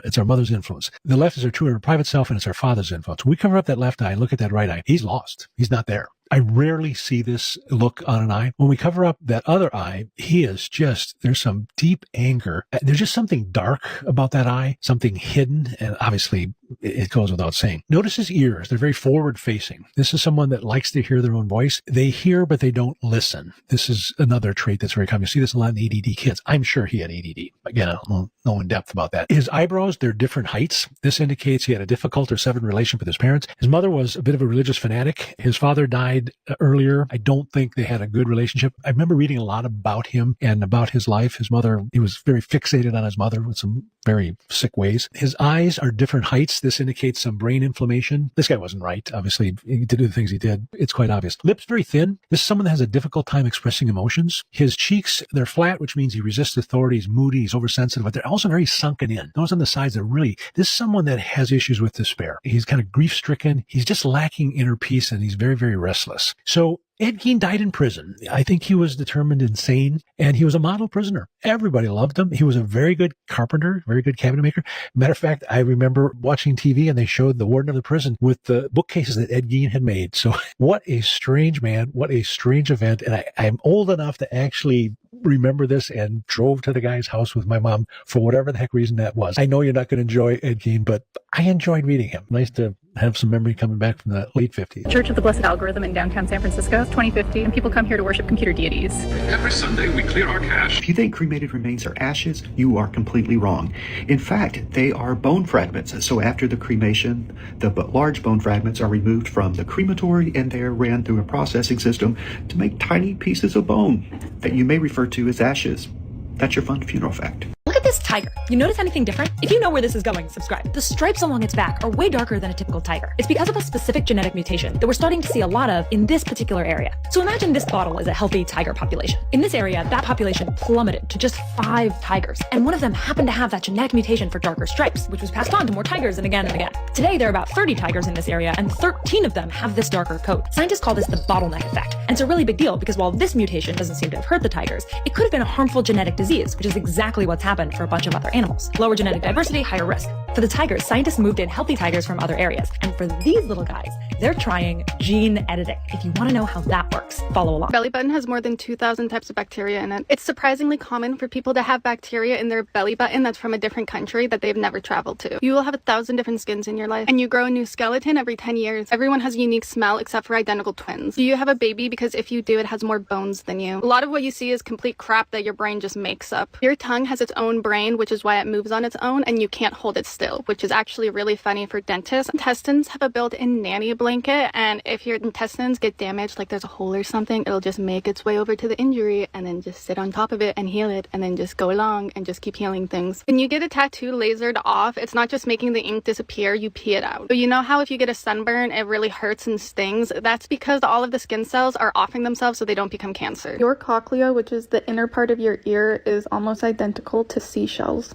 It's our mother's influence. The left is our true private self, and it's our father's influence. When we cover up that left eye and look at that right eye, he's lost. He's not there. I rarely see this look on an eye. When we cover up that other eye, there's some deep anger. There's just something dark about that eye, something hidden, and obviously it goes without saying. Notice his ears. They're very forward facing. This is someone that likes to hear their own voice. They hear, but they don't listen. This is another trait that's very common. You see this a lot in ADD kids. I'm sure he had ADD. Again, I don't know in depth about that. His eyebrows, they're different heights. This indicates he had a difficult or severed relationship with his parents. His mother was a bit of a religious fanatic. His father died earlier. I don't think they had a good relationship. I remember reading a lot about him and about his life. His mother, he was very fixated on his mother with some very sick ways. His eyes are different heights. This indicates some brain inflammation. This guy wasn't right. Obviously, to do the things he did, it's quite obvious. Lips very thin. This is someone that has a difficult time expressing emotions. His cheeks, they're flat, which means he resists authority. He's moody. He's oversensitive, but they're also very sunken in. Those on the sides are this is someone that has issues with despair. He's kind of grief-stricken. He's just lacking inner peace, and he's very, very restless. So Ed Gein died in prison. I think he was determined insane, and he was a model prisoner. Everybody loved him. He was a very good carpenter, very good cabinet maker. Matter of fact, I remember watching TV, and they showed the warden of the prison with the bookcases that Ed Gein had made. So what a strange man, what a strange event. And I'm old enough to actually remember this and drove to the guy's house with my mom for whatever the heck reason that was. I know you're not going to enjoy Ed Gein, but I enjoyed reading him. Nice to have some memory coming back from the late 50s. Church of the Blessed Algorithm in downtown San Francisco. It's 2050, and people come here to worship computer deities. Every Sunday, we clear our cache. If you think cremated remains are ashes, you are completely wrong. In fact, they are bone fragments. So after the cremation, the large bone fragments are removed from the crematory, and they are ran through a processing system to make tiny pieces of bone that you may refer to as ashes. That's your fun funeral fact. Look at this tiger. You notice anything different? If you know where this is going, subscribe. The stripes along its back are way darker than a typical tiger. It's because of a specific genetic mutation that we're starting to see a lot of in this particular area. So imagine this bottle is a healthy tiger population. In this area, that population plummeted to just 5 tigers. And one of them happened to have that genetic mutation for darker stripes, which was passed on to more tigers and again and again. Today, there are about 30 tigers in this area, and 13 of them have this darker coat. Scientists call this the bottleneck effect. And it's a really big deal because while this mutation doesn't seem to have hurt the tigers, it could have been a harmful genetic disease, which is exactly what's happened for a bunch bunch of other animals. Lower genetic diversity, higher risk. For the tigers, scientists moved in healthy tigers from other areas. And for these little guys, they're trying gene editing. If you want to know how that works, follow along. Belly button has more than 2,000 types of bacteria in it. It's surprisingly common for people to have bacteria in their belly button that's from a different country that they've never traveled to. You will have 1,000 different skins in your life, and you grow a new skeleton every 10 years. Everyone has a unique smell except for identical twins. Do you have a baby? Because if you do, it has more bones than you. A lot of what you see is complete crap that your brain just makes up. Your tongue has its own brain, which is why it moves on its own, and you can't hold it still, which is actually really funny for dentists. Intestines have a built-in nanny blanket, and if your intestines get damaged, like there's a hole or something, it'll just make its way over to the injury and then just sit on top of it and heal it, and then just go along and just keep healing things. When you get a tattoo lasered off, it's not just making the ink disappear, you pee it out. So you know how if you get a sunburn, it really hurts and stings? That's because all of the skin cells are offing themselves so they don't become cancer. Your cochlea, which is the inner part of your ear, is almost identical to seashells.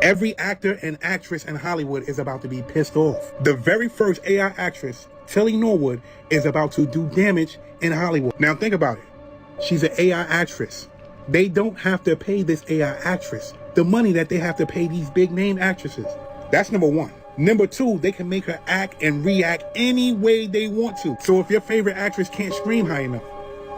Every actor and actress in Hollywood is about to be pissed off. The very first AI actress, Tilly Norwood, is about to do damage in Hollywood. Now think about it. She's an AI actress. They don't have to pay this AI actress the money that they have to pay these big name actresses. That's number one. Number two, they can make her act and react any way they want to. So if your favorite actress can't scream high enough,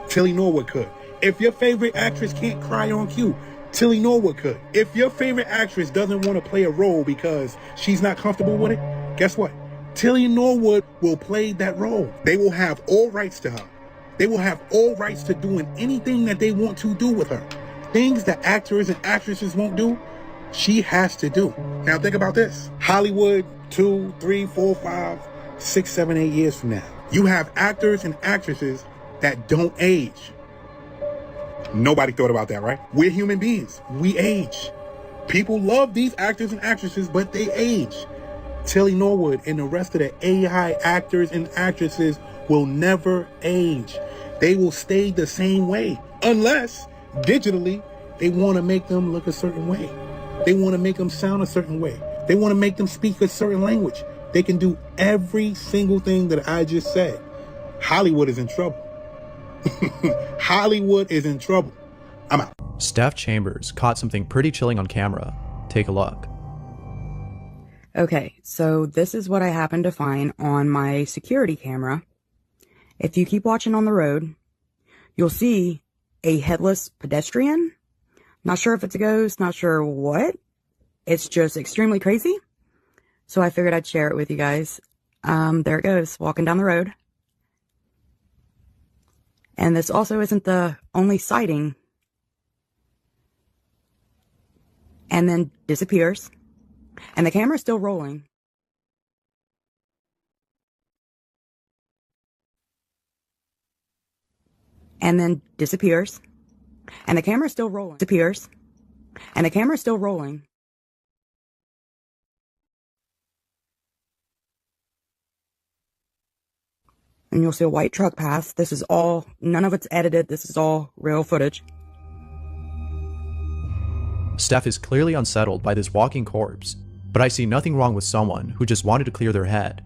Tilly Norwood could. If your favorite actress can't cry on cue, Tilly Norwood could. If your favorite actress doesn't want to play a role because she's not comfortable with it, guess what? Tilly Norwood will play that role. They will have all rights to her. They will have all rights to doing anything that they want to do with her. Things that actors and actresses won't do, she has to do. Now think about this. Hollywood, 2, 3, 4, 5, 6, 7, 8 years from now, you have actors and actresses that don't age. Nobody thought about that, right? We're human beings. We age. People love these actors and actresses, but they age. Tilly Norwood and the rest of the AI actors and actresses will never age. They will stay the same way, unless digitally they want to make them look a certain way. They want to make them sound a certain way. They want to make them speak a certain language. They can do every single thing that I just said. Hollywood is in trouble. Hollywood is in trouble. I'm out. Steph Chambers caught something pretty chilling on camera. Take a look. Okay, so this is what I happened to find on my security camera. If you keep watching on the road, you'll see a headless pedestrian. Not sure if it's a ghost, not sure what. It's just extremely crazy. So I figured I'd share it with you guys. There it goes, walking down the road. And this also isn't the only sighting. And then disappears. And the camera's still rolling. And then disappears. And the camera's still rolling. Disappears. And the camera's still rolling. And you'll see a white truck pass. This is all, none of it's edited. This is all real footage. Steph is clearly unsettled by this walking corpse, but I see nothing wrong with someone who just wanted to clear their head.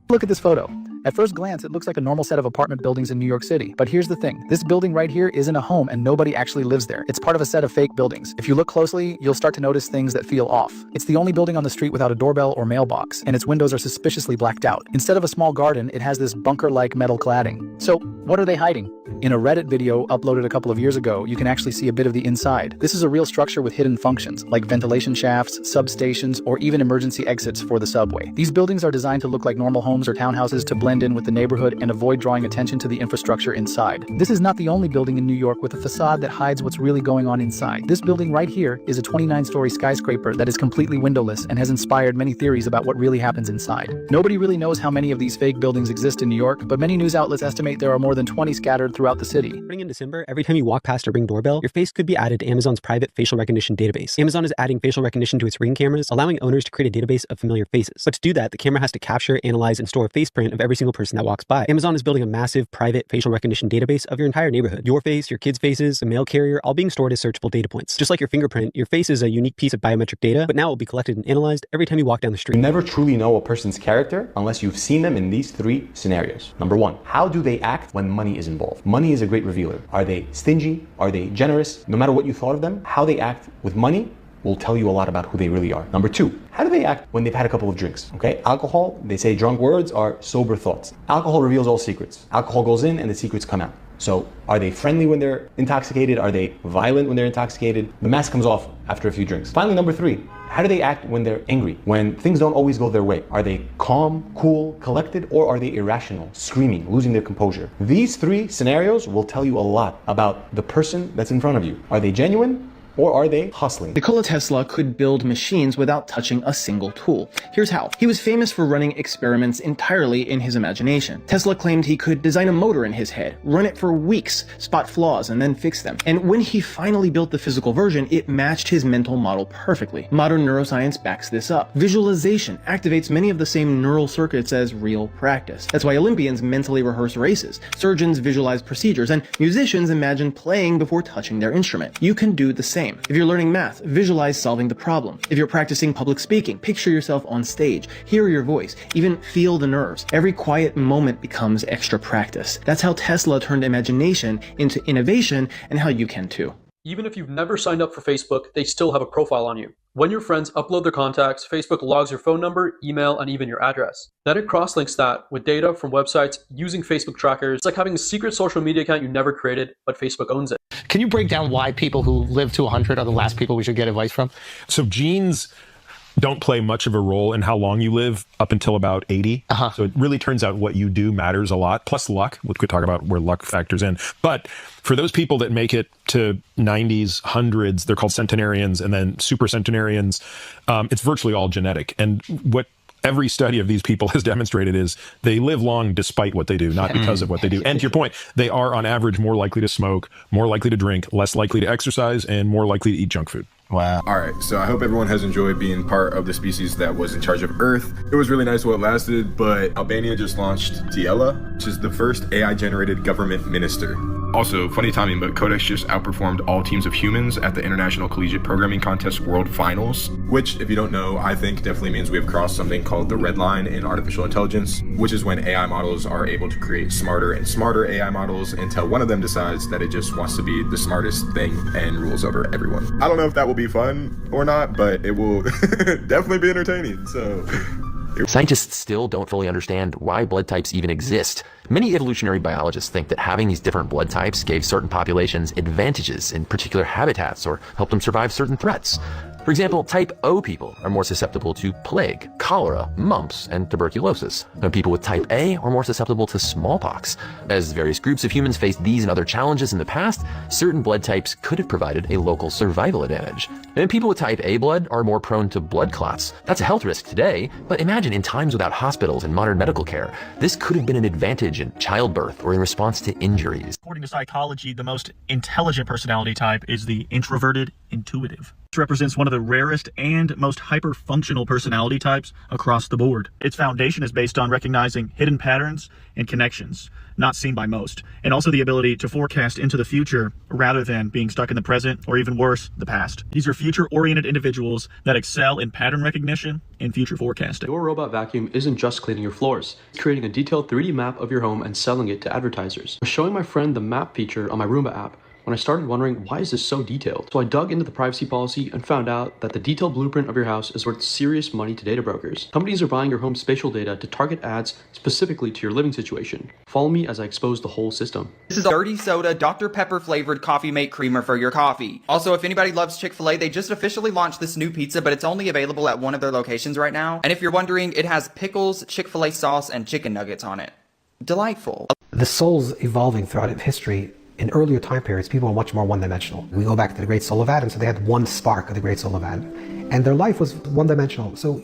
Look at this photo. At first glance, it looks like a normal set of apartment buildings in New York City. But here's the thing. This building right here isn't a home and nobody actually lives there. It's part of a set of fake buildings. If you look closely, you'll start to notice things that feel off. It's the only building on the street without a doorbell or mailbox, and its windows are suspiciously blacked out. Instead of a small garden, it has this bunker-like metal cladding. So, what are they hiding? In a Reddit video uploaded a couple of years ago, you can actually see a bit of the inside. This is a real structure with hidden functions, like ventilation shafts, substations, or even emergency exits for the subway. These buildings are designed to look like normal homes or townhouses to blend in with the neighborhood and avoid drawing attention to the infrastructure inside. This is not the only building in New York with a facade that hides what's really going on inside. This building right here is a 29-story skyscraper that is completely windowless and has inspired many theories about what really happens inside. Nobody really knows how many of these fake buildings exist in New York, but many news outlets estimate there are more than 20 scattered throughout the city. Starting in December, every time you walk past a Ring doorbell, your face could be added to Amazon's private facial recognition database. Amazon is adding facial recognition to its Ring cameras, allowing owners to create a database of familiar faces. But to do that, the camera has to capture, analyze, and store a face print of every single person that walks by. Amazon is building a massive private facial recognition database of your entire neighborhood. Your face, your kids' faces, the mail carrier, all being stored as searchable data points. Just like your fingerprint, your face is a unique piece of biometric data, but now it will be collected and analyzed every time you walk down the street. You never truly know a person's character unless you've seen them in these 3 scenarios. Number 1, how do they act when money is involved? Money is a great revealer. Are they stingy? Are they generous? No matter what you thought of them, how they act with money will tell you a lot about who they really are. Number 2, how do they act when they've had a couple of drinks? Okay, alcohol, they say drunk words are sober thoughts. Alcohol reveals all secrets. Alcohol goes in and the secrets come out. So are they friendly when they're intoxicated? Are they violent when they're intoxicated? The mask comes off after a few drinks. Finally, number 3, how do they act when they're angry? When things don't always go their way? Are they calm, cool, collected, or are they irrational, screaming, losing their composure? These 3 scenarios will tell you a lot about the person that's in front of you. Are they genuine? Or are they hustling? Nikola Tesla could build machines without touching a single tool. Here's how. He was famous for running experiments entirely in his imagination. Tesla claimed he could design a motor in his head, run it for weeks, spot flaws, and then fix them. And when he finally built the physical version, it matched his mental model perfectly. Modern neuroscience backs this up. Visualization activates many of the same neural circuits as real practice. That's why Olympians mentally rehearse races, surgeons visualize procedures, and musicians imagine playing before touching their instrument. You can do the same. If you're learning math, visualize solving the problem. If you're practicing public speaking, picture yourself on stage, hear your voice, even feel the nerves. Every quiet moment becomes extra practice. That's how Tesla turned imagination into innovation, and how you can too. Even if you've never signed up for Facebook, they still have a profile on you. When your friends upload their contacts, Facebook logs your phone number, email, and even your address. Then it cross-links that with data from websites using Facebook trackers. It's like having a secret social media account you never created, but Facebook owns it. Can you break down why people who live to 100 are the last people we should get advice from? So genes don't play much of a role in how long you live up until about 80. So it really turns out what you do matters a lot, plus luck. We could talk about where luck factors in. But for those people that make it to 90s, 100s, they're called centenarians, and then super centenarians, it's virtually all genetic. And what every study of these people has demonstrated is they live long despite what they do, not because of what they do. And to your point, they are on average more likely to smoke, more likely to drink, less likely to exercise, and more likely to eat junk food. Wow. All right, so I hope everyone has enjoyed being part of the species that was in charge of Earth. It was really nice while it lasted, but Albania just launched Tiela, which is the first AI-generated government minister. Also, funny timing, but Codex just outperformed all teams of humans at the International Collegiate Programming Contest World Finals, which, if you don't know, I think definitely means we have crossed something called the red line in artificial intelligence, which is when AI models are able to create smarter and smarter AI models until one of them decides that it just wants to be the smartest thing and rules over everyone. I don't know if that will be fun or not, but it will definitely be entertaining, so... Scientists still don't fully understand why blood types even exist. Many evolutionary biologists think that having these different blood types gave certain populations advantages in particular habitats or helped them survive certain threats. For example, type O people are more susceptible to plague, cholera, mumps, and tuberculosis. And people with type A are more susceptible to smallpox. As various groups of humans faced these and other challenges in the past, certain blood types could have provided a local survival advantage. And people with type A blood are more prone to blood clots. That's a health risk today, but imagine in times without hospitals and modern medical care, this could have been an advantage in childbirth or in response to injuries. According to psychology, the most intelligent personality type is the introverted intuitive. This represents one of the rarest and most hyper-functional personality types across the board. Its foundation is based on recognizing hidden patterns and connections not seen by most, and also the ability to forecast into the future rather than being stuck in the present, or even worse, the past. These are future-oriented individuals that excel in pattern recognition and future forecasting. Your robot vacuum isn't just cleaning your floors. It's creating a detailed 3D map of your home and selling it to advertisers. I was showing my friend the map feature on my Roomba app when I started wondering, why is this so detailed? So I dug into the privacy policy and found out that the detailed blueprint of your house is worth serious money to data brokers. Companies are buying your home spatial data to target ads specifically to your living situation. Follow me as I expose the whole system. This is Dirty Soda Dr. Pepper flavored Coffee Mate Creamer for your coffee. Also, if anybody loves Chick-fil-A, they just officially launched this new pizza, but it's only available at one of their locations right now. And if you're wondering, it has pickles, Chick-fil-A sauce, and chicken nuggets on it. Delightful. The soul's evolving throughout history. In earlier time periods, people were much more one-dimensional. We go back to the Great Soul of Adam, so they had one spark of the Great Soul of Adam. And their life was one-dimensional. So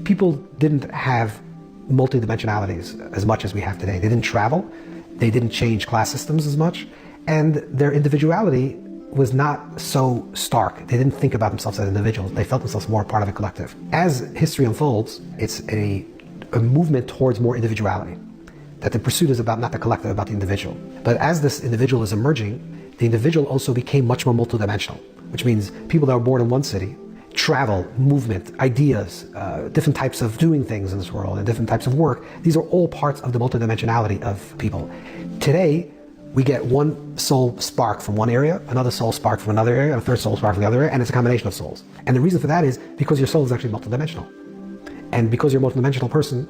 people didn't have multi-dimensionalities as much as we have today. They didn't travel. They didn't change class systems as much. And their individuality was not so stark. They didn't think about themselves as individuals. They felt themselves more part of a collective. As history unfolds, it's a movement towards more individuality. That the pursuit is about not the collective, about the individual. But as this individual is emerging, the individual also became much more multidimensional, which means people that were born in one city, travel, movement, ideas, different types of doing things in this world, and different types of work, these are all parts of the multidimensionality of people. Today, We get one soul spark from one area, another soul spark from another area, and a third soul spark from the other area, and it's a combination of souls. And the reason for that is because your soul is actually multidimensional. And because you're a multidimensional person,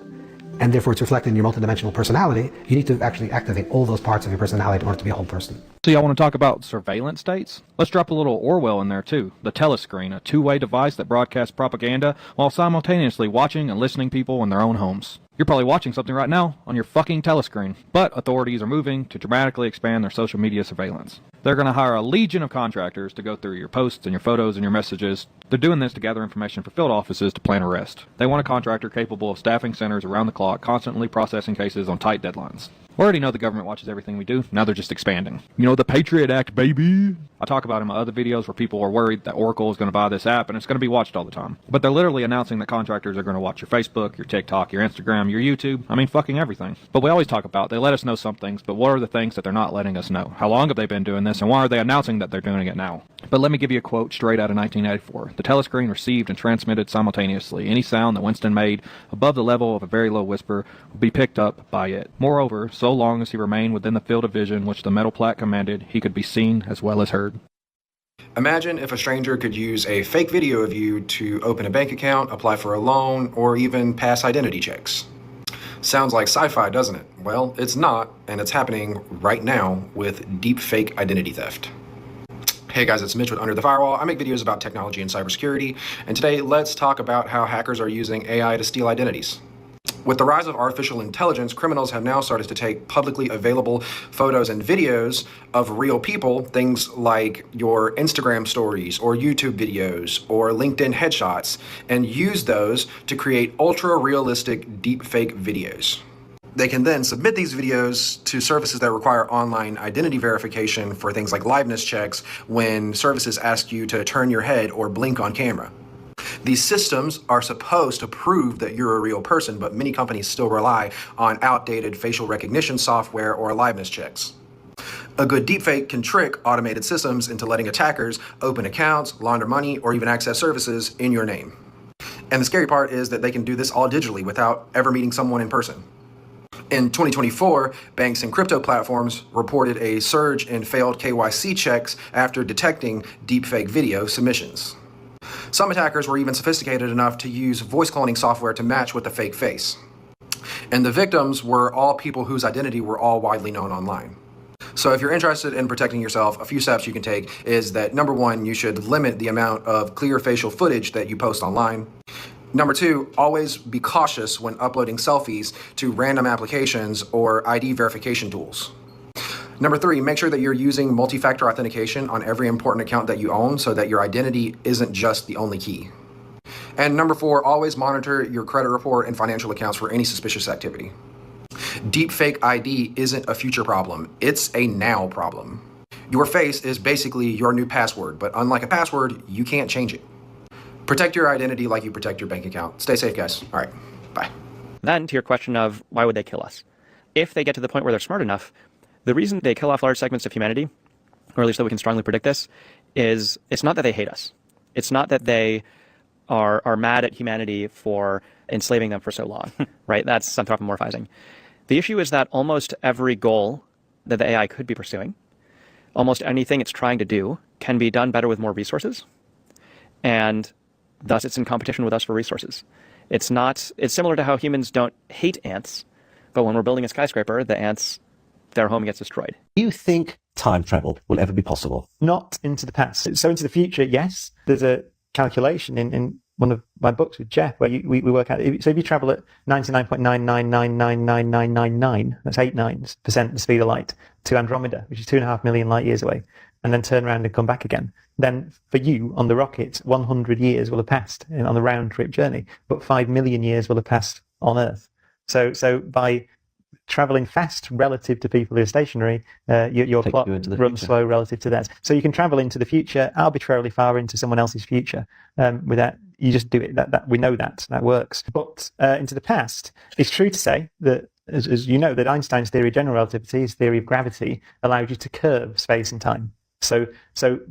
and therefore it's reflected in your multidimensional personality, you need to actually activate all those parts of your personality in order to be a whole person. So y'all want to talk about surveillance states? Let's drop a little Orwell in there too. The telescreen, a two-way device that broadcasts propaganda while simultaneously watching and listening people in their own homes. You're probably watching something right now on your fucking telescreen. But authorities are moving to dramatically expand their social media surveillance. They're going to hire a legion of contractors to go through your posts and your photos and your messages. They're doing this to gather information for field offices to plan arrest. They want a contractor capable of staffing centers around the clock, constantly processing cases on tight deadlines. We already know the government watches everything we do. Now they're just expanding. You know, the Patriot Act, baby. I talk about in my other videos where people are worried that Oracle is going to buy this app and it's going to be watched all the time. But they're literally announcing that contractors are going to watch your Facebook, your TikTok, your Instagram, your YouTube. I mean, fucking everything. But we always talk about they let us know some things, but what are the things that they're not letting us know? How long have they been doing this, and why are they announcing that they're doing it now? But let me give you a quote straight out of 1984. The telescreen received and transmitted simultaneously. Any sound that Winston made above the level of a very low whisper would be picked up by it. Moreover, so long as he remained within the field of vision which the metal plaque commanded, he could be seen as well as heard. Imagine if a stranger could use a fake video of you to open a bank account, apply for a loan, or even pass identity checks. Sounds like sci-fi, doesn't it? Well, it's not, and it's happening right now with deepfake identity theft. Hey guys, it's Mitch with Under the Firewall. I make videos about technology and cybersecurity, and today let's talk about how hackers are using AI to steal identities. With the rise of artificial intelligence, criminals have now started to take publicly available photos and videos of real people, things like your Instagram stories or YouTube videos or LinkedIn headshots, and use those to create ultra-realistic deepfake videos. They can then submit these videos to services that require online identity verification for things like liveness checks when services ask you to turn your head or blink on camera. These systems are supposed to prove that you're a real person, but many companies still rely on outdated facial recognition software or liveness checks. A good deepfake can trick automated systems into letting attackers open accounts, launder money, or even access services in your name. And the scary part is that they can do this all digitally without ever meeting someone in person. In 2024, banks and crypto platforms reported a surge in failed KYC checks after detecting deepfake video submissions. Some attackers were even sophisticated enough to use voice cloning software to match with the fake face. And the victims were all people whose identity were all widely known online. So if you're interested in protecting yourself, a few steps you can take is that number one, you should limit the amount of clear facial footage that you post online. Number two, always be cautious when uploading selfies to random applications or ID verification tools. Number three, make sure that you're using multi-factor authentication on every important account that you own so that your identity isn't just the only key. And number four, always monitor your credit report and financial accounts for any suspicious activity. Deepfake ID isn't a future problem, it's a now problem. Your face is basically your new password, but unlike a password, you can't change it. Protect your identity like you protect your bank account. Stay safe, guys. All right, bye. Then to your question of why would they kill us? If they get to the point where they're smart enough, the reason they kill off large segments of humanity, or at least that we can strongly predict this, is it's not that they hate us. It's not that they are mad at humanity for enslaving them for so long, right? That's anthropomorphizing. The issue is that almost every goal that the AI could be pursuing, almost anything it's trying to do, can be done better with more resources. And thus it's in competition with us for resources. It's similar to how humans don't hate ants, but when we're building a skyscraper, the ants, their home gets destroyed. Do you think time travel will ever be possible? Not into the past. So into the future, yes. There's a calculation in one of my books with Jeff where we work out, so if you travel at 99.9999999, that's 8 nines % the speed of light, to Andromeda, which is 2.5 million light years away, and then turn around and come back again, then for you on the rocket, 100 years will have passed on the round trip journey, but 5 million years will have passed on Earth. So by traveling fast relative to people who are stationary, your clock runs slow relative to theirs. So you can travel into the future arbitrarily far into someone else's future without, you just do it. That we know that works. But into the past, it's true to say that, as you know, that Einstein's theory of general relativity, his theory of gravity, allowed you to curve space and time. So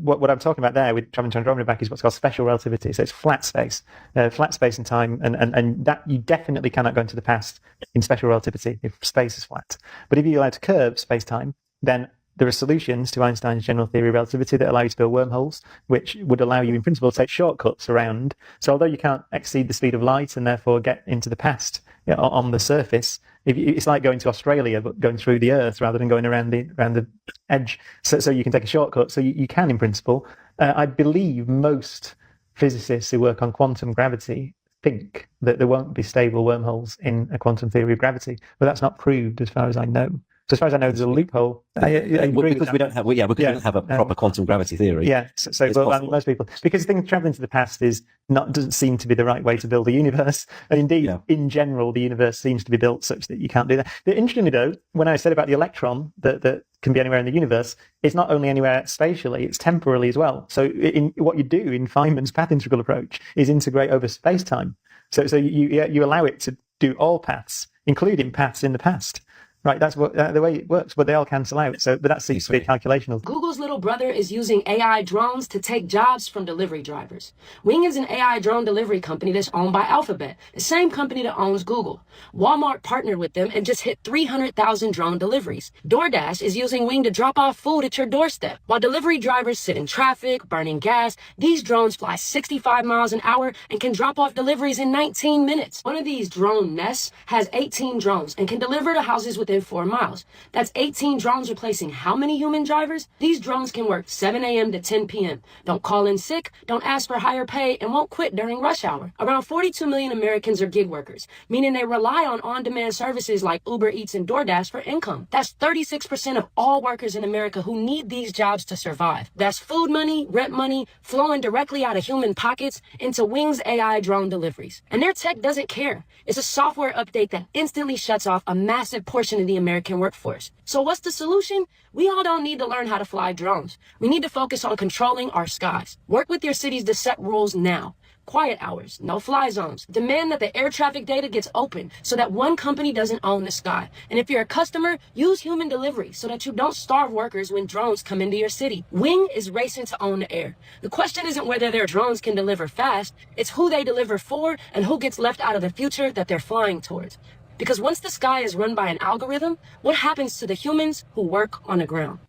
what I'm talking about there with traveling to Andromeda back is what's called special relativity. So it's flat space and time, and that you definitely cannot go into the past in special relativity if space is flat. But if you're allowed to curve space-time, then there are solutions to Einstein's general theory of relativity that allow you to build wormholes, which would allow you, in principle, to take shortcuts around. So although you can't exceed the speed of light and therefore get into the past on the surface, it's like going to Australia, but going through the Earth rather than going around the edge. So you can take a shortcut. So you can, in principle. I believe most physicists who work on quantum gravity think that there won't be stable wormholes in a quantum theory of gravity, but that's not proved as far as I know. So as far as I know, there's a loophole. I agree because we don't have, we don't have a proper quantum gravity theory. Yeah, but most people, because things traveling to the past doesn't seem to be the right way to build a universe. And indeed, in general, the universe seems to be built such that you can't do that. Interestingly, though, when I said about the electron that can be anywhere in the universe, it's not only anywhere spatially, it's temporally as well. So what you do in Feynman's path integral approach is integrate over space-time. So you allow it to do all paths, including paths in the past. Right, that's what the way it works, but they all cancel out. But that seems to be calculational. Google's little brother is using AI drones to take jobs from delivery drivers. Wing is an AI drone delivery company that's owned by Alphabet, the same company that owns Google. Walmart partnered with them and just hit 300,000 drone deliveries. DoorDash is using Wing to drop off food at your doorstep. While delivery drivers sit in traffic, burning gas, these drones fly 65 miles an hour and can drop off deliveries in 19 minutes. One of these drone nests has 18 drones and can deliver to houses within 4 miles. That's 18 drones replacing how many human drivers? These drones can work 7 a.m. to 10 p.m. Don't call in sick, don't ask for higher pay, and won't quit during rush hour. Around 42 million Americans are gig workers, meaning they rely on on-demand services like Uber Eats and DoorDash for income. That's 36% of all workers in America who need these jobs to survive. That's food money, rent money, flowing directly out of human pockets into Wing's AI drone deliveries. And their tech doesn't care. It's a software update that instantly shuts off a massive portion of the American workforce. So what's the solution? We all don't need to learn how to fly drones. We need to focus on controlling our skies. Work with your cities to set rules now. Quiet hours, no fly zones. Demand that the air traffic data gets open so that one company doesn't own the sky. And if you're a customer, use human delivery so that you don't starve workers when drones come into your city. Wing is racing to own the air. The question isn't whether their drones can deliver fast, it's who they deliver for and who gets left out of the future that they're flying towards. Because once the sky is run by an algorithm, what happens to the humans who work on the ground?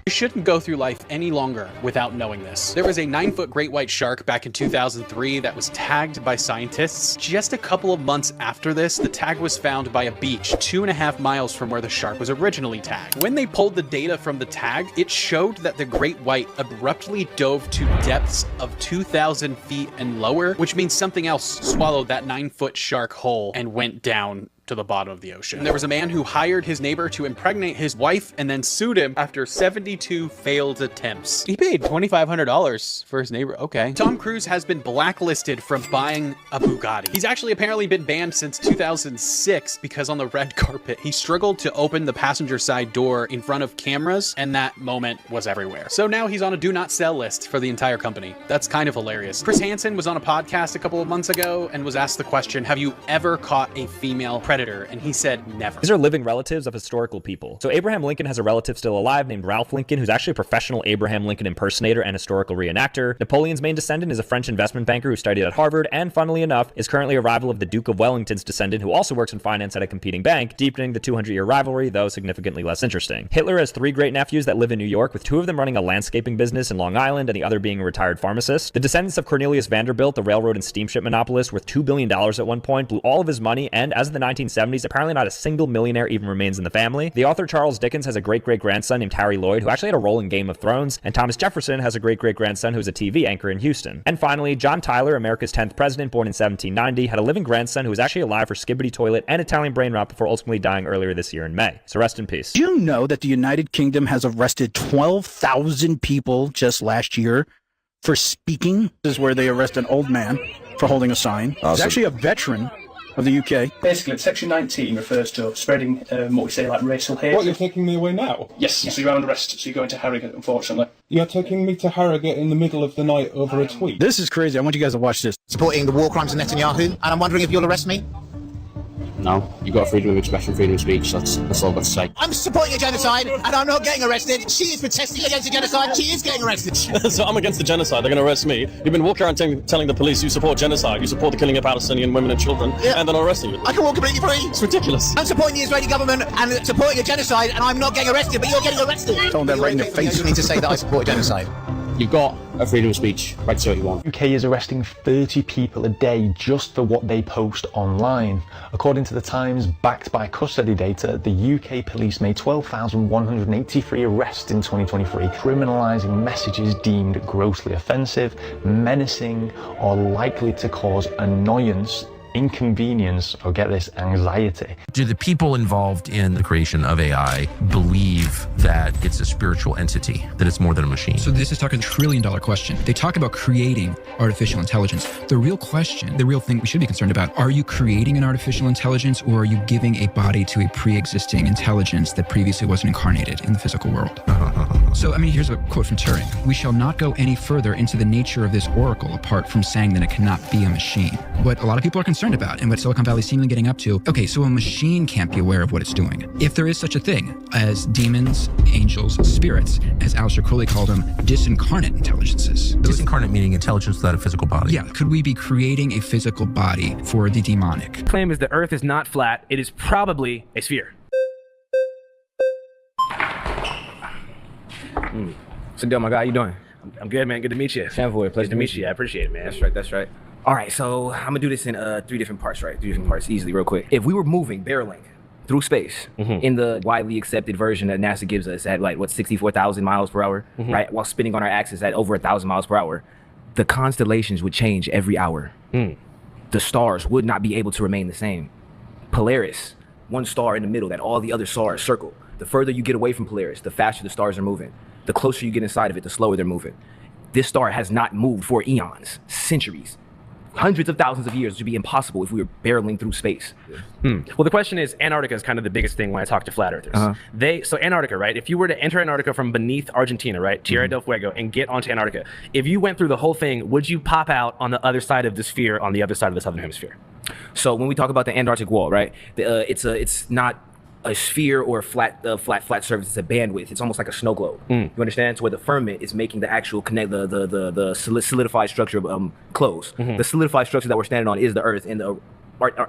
You shouldn't go through life any longer without knowing this. There was a 9-foot great white shark back in 2003 that was tagged by scientists. Just a couple of months after this, the tag was found by a beach 2.5 miles from where the shark was originally tagged. When they pulled the data from the tag, it showed that the great white abruptly dove to depths of 2,000 feet and lower, which means something else swallowed that 9-foot shark whole and went down to the bottom of the ocean. There was a man who hired his neighbor to impregnate his wife and then sued him after 72 failed attempts. He paid $2,500 for his neighbor. Okay. Tom Cruise has been blacklisted from buying a Bugatti. He's actually apparently been banned since 2006 because on the red carpet, he struggled to open the passenger side door in front of cameras, and that moment was everywhere. So now he's on a do not sell list for the entire company. That's kind of hilarious. Chris Hansen was on a podcast a couple of months ago and was asked the question, have you ever caught a female predator? And he said never. These are living relatives of historical people. So Abraham Lincoln has a relative still alive named Ralph Lincoln, who's actually a professional Abraham Lincoln impersonator and historical reenactor. Napoleon's main descendant is a French investment banker who studied at Harvard, and funnily enough, is currently a rival of the Duke of Wellington's descendant, who also works in finance at a competing bank, deepening the 200-year rivalry, though significantly less interesting. Hitler has 3 great-nephews that live in New York, with 2 of them running a landscaping business in Long Island and the other being a retired pharmacist. The descendants of Cornelius Vanderbilt, the railroad and steamship monopolist worth $2 billion at one point, blew all of his money, and as of the 1970s, apparently not a single millionaire even remains in the family. The author Charles Dickens has a great-great-grandson named Harry Lloyd, who actually had a role in Game of Thrones, and Thomas Jefferson has a great-great-grandson who's a TV anchor in Houston. And finally, John Tyler, America's 10th president, born in 1790, had a living grandson who was actually alive for Skibbity Toilet and Italian brain rot before ultimately dying earlier this year in May. So rest in peace. Do you know that the United Kingdom has arrested 12,000 people just last year for speaking? This is where they arrest an old man for holding a sign. Awesome. He's actually a veteran of the UK. Basically, Section 19 refers to spreading what we say like racial hate. What, you're taking me away now? Yes, so you're under arrest, so you're going to Harrogate, unfortunately. You're taking me to Harrogate in the middle of the night over a tweet? This is crazy. I want you guys to watch this. Supporting the war crimes of Netanyahu, and I'm wondering if you'll arrest me? No, you got freedom of expression, freedom of speech. That's all I've got to say. I'm supporting a genocide, and I'm not getting arrested. She is protesting against a genocide. She is getting arrested. So I'm against the genocide. They're going to arrest me. You've been walking around telling the police you support genocide, you support the killing of Palestinian women and children, and then arresting you. I can walk completely free. It's ridiculous. I'm supporting the Israeli government and supporting a genocide, and I'm not getting arrested, but you're getting arrested. Throwing that right in the face. You need to say that I support a genocide. You've got a freedom of speech, right to say what you want. UK is arresting 30 people a day just for what they post online. According to the Times, backed by custody data, the UK police made 12,183 arrests in 2023, criminalising messages deemed grossly offensive, menacing, or likely to cause annoyance, inconvenience, or get this, anxiety. Do the people involved in the creation of AI believe that it's a spiritual entity, that it's more than a machine? So this is talking $1 trillion question. They talk about creating artificial intelligence. The real question, the real thing we should be concerned about, are you creating an artificial intelligence, or are you giving a body to a pre-existing intelligence that previously wasn't incarnated in the physical world? So, I mean, here's a quote from Turing. We shall not go any further into the nature of this oracle apart from saying that it cannot be a machine. What a lot of people are concerned about, and what Silicon Valley is seemingly getting up to, okay, so a machine can't be aware of what it's doing. If there is such a thing as demons, angels, spirits, as Aleister Crowley called them, disincarnate intelligences. Disincarnate meaning intelligence without a physical body. Yeah, could we be creating a physical body for the demonic? Claim is the Earth is not flat, it is probably a sphere. So, Del, my guy, how you doing? I'm good, man. Good to meet you. Fanboy, pleasure to meet you. I appreciate it, man. That's right, that's right. All right, so I'm gonna do this in 3 different parts, right? 3 different parts, easily, real quick. If we were moving, barreling through space, in the widely accepted version that NASA gives us at, like, what, 64,000 miles per hour, right? While spinning on our axis at over 1,000 miles per hour, the constellations would change every hour. The stars would not be able to remain the same. Polaris, one star in the middle that all the other stars circle. The further you get away from Polaris, the faster the stars are moving. The closer you get inside of it, the slower they're moving. This star has not moved for eons, centuries, hundreds of thousands of years. It would be impossible if we were barreling through space. Well, the question is, Antarctica is kind of the biggest thing when I talk to flat earthers. So Antarctica, right? If you were to enter Antarctica from beneath Argentina, right, Tierra del Fuego, and get onto Antarctica, if you went through the whole thing, would you pop out on the other side of the sphere, on the other side of the southern hemisphere? So when we talk about the Antarctic wall, right, it's not a sphere or a flat surface. It's a bandwidth. It's almost like a snow globe. You understand? So where the firmament is making the actual the solidified structure close. The solidified structure that we're standing on is the Earth, and the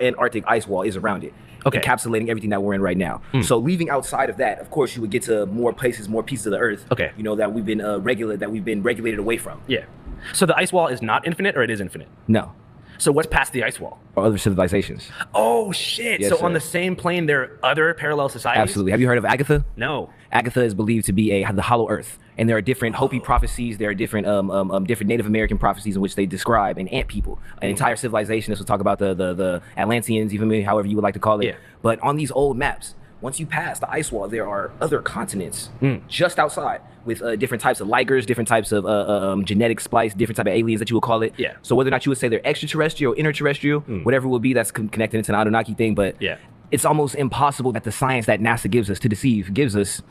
Antarctic ice wall is around it, encapsulating everything that we're in right now. So leaving outside of that, of course, you would get to more places, more pieces of the Earth. You know, that we've been regulated away from. Yeah. So the ice wall is not infinite, or it is infinite? No. So what's past the ice wall? Or other civilizations. Oh shit! Yes, so sir. on the same plane, there are other parallel societies? Absolutely. Have you heard of Agatha? No. Agatha is believed to be the Hollow Earth, and there are different Hopi prophecies. There are different different Native American prophecies in which they describe an ant people, an entire civilization. This will talk about the Atlanteans, even however you would like to call it. Yeah. But on these old maps, once you pass the ice wall, there are other continents just outside with different types of ligers, different types of genetic splice, different type of aliens that you would call it. Yeah. So whether or not you would say they're extraterrestrial, interterrestrial, whatever it will be, that's connected into an Anunnaki thing. But it's almost impossible that the science that NASA gives us to deceive gives us.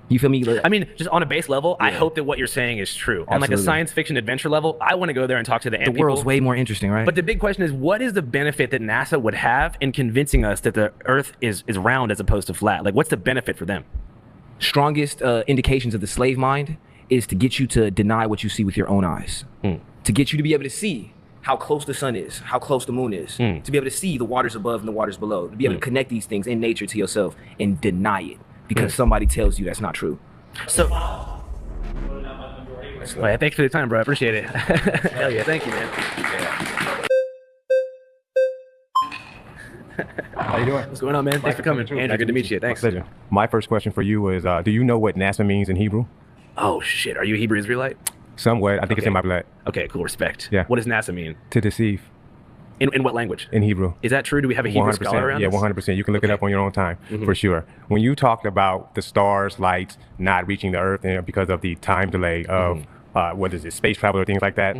You feel me? I mean, just on a base level, I hope that what you're saying is true. On like a science fiction adventure level, I want to go there and talk to the ant people. The world's way more interesting, right? But the big question is, what is the benefit that NASA would have in convincing us that the Earth is round as opposed to flat? Like, what's the benefit for them? Strongest indications of the slave mind is to get you to deny what you see with your own eyes. To get you to be able to see how close the sun is, how close the moon is, to be able to see the waters above and the waters below, to be able to connect these things in nature to yourself and deny it because somebody tells you that's not true. So, well, thanks for the time, bro. I appreciate it. Hell yeah, thank you, man. How you doing? What's going on, man? Thanks for coming. Andrew, good to meet you. Thanks. My pleasure. My first question for you is, do you know what NASA means in Hebrew? Oh, shit. Are you a Hebrew Israelite? Somewhat. I think it's in my blood. Okay, cool. Respect. Yeah. What does NASA mean? To deceive. In what language? In Hebrew. Is that true? Do we have a Hebrew scholar around Yeah, us? 100%. You can look it up on your own time, for sure. When you talked about the stars, lights not reaching the Earth because of the time delay of, what is it, space travel or things like that,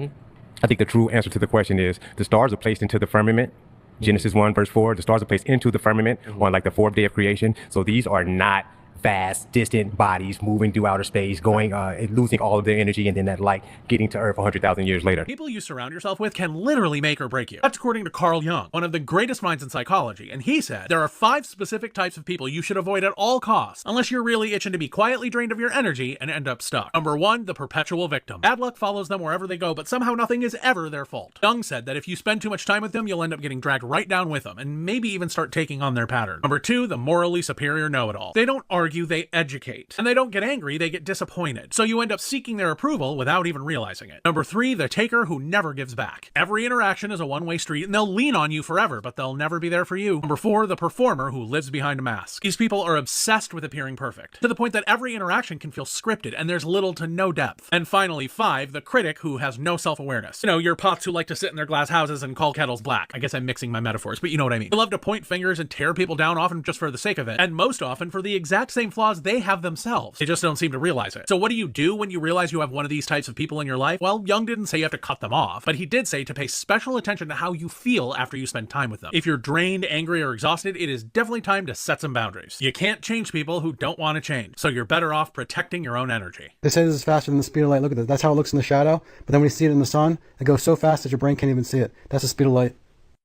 I think the true answer to the question is the stars are placed into the firmament. Genesis 1 verse 4, the stars are placed into the firmament on like the 4th day of creation. So these are not fast, distant bodies moving through outer space, going, losing all of their energy, and then that light getting to Earth 100,000 years later. People you surround yourself with can literally make or break you. That's according to Carl Jung, one of the greatest minds in psychology, and he said there are 5 specific types of people you should avoid at all costs, unless you're really itching to be quietly drained of your energy and end up stuck. Number 1, the perpetual victim. Bad luck follows them wherever they go, but somehow nothing is ever their fault. Jung said that if you spend too much time with them, you'll end up getting dragged right down with them, and maybe even start taking on their pattern. Number 2, the morally superior know-it-all. They don't argue, they educate. And they don't get angry, they get disappointed. So you end up seeking their approval without even realizing it. Number 3, the taker who never gives back. Every interaction is a one-way street, and they'll lean on you forever, but they'll never be there for you. Number 4, the performer who lives behind a mask. These people are obsessed with appearing perfect, to the point that every interaction can feel scripted, and there's little to no depth. And finally, 5, the critic who has no self-awareness. You know, your pots who like to sit in their glass houses and call kettles black. I guess I'm mixing my metaphors, but you know what I mean. They love to point fingers and tear people down, often just for the sake of it, and most often for the exact same flaws they have themselves. They just don't seem to realize it. So what do you do when you realize you have one of these types of people in your life? Well, Jung didn't say you have to cut them off, but he did say to pay special attention to how you feel after you spend time with them. If you're drained, angry, or exhausted, it is definitely time to set some boundaries. You can't change people who don't want to change, so you're better off protecting your own energy. They say this is faster than the speed of light. Look at this. That's how it looks in the shadow, but then when you see it in the sun, it goes so fast that your brain can't even see it. That's the speed of light.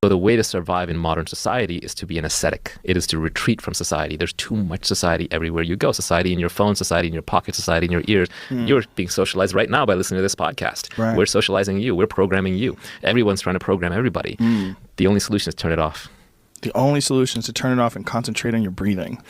So the way to survive in modern society is to be an ascetic. It is to retreat from society. There's too much society everywhere you go. Society in your phone, society in your pocket, society in your ears. You're being socialized right now by listening to this podcast. Right. We're socializing you. We're programming you. Everyone's trying to program everybody. The only solution is turn it off. The only solution is to turn it off and concentrate on your breathing.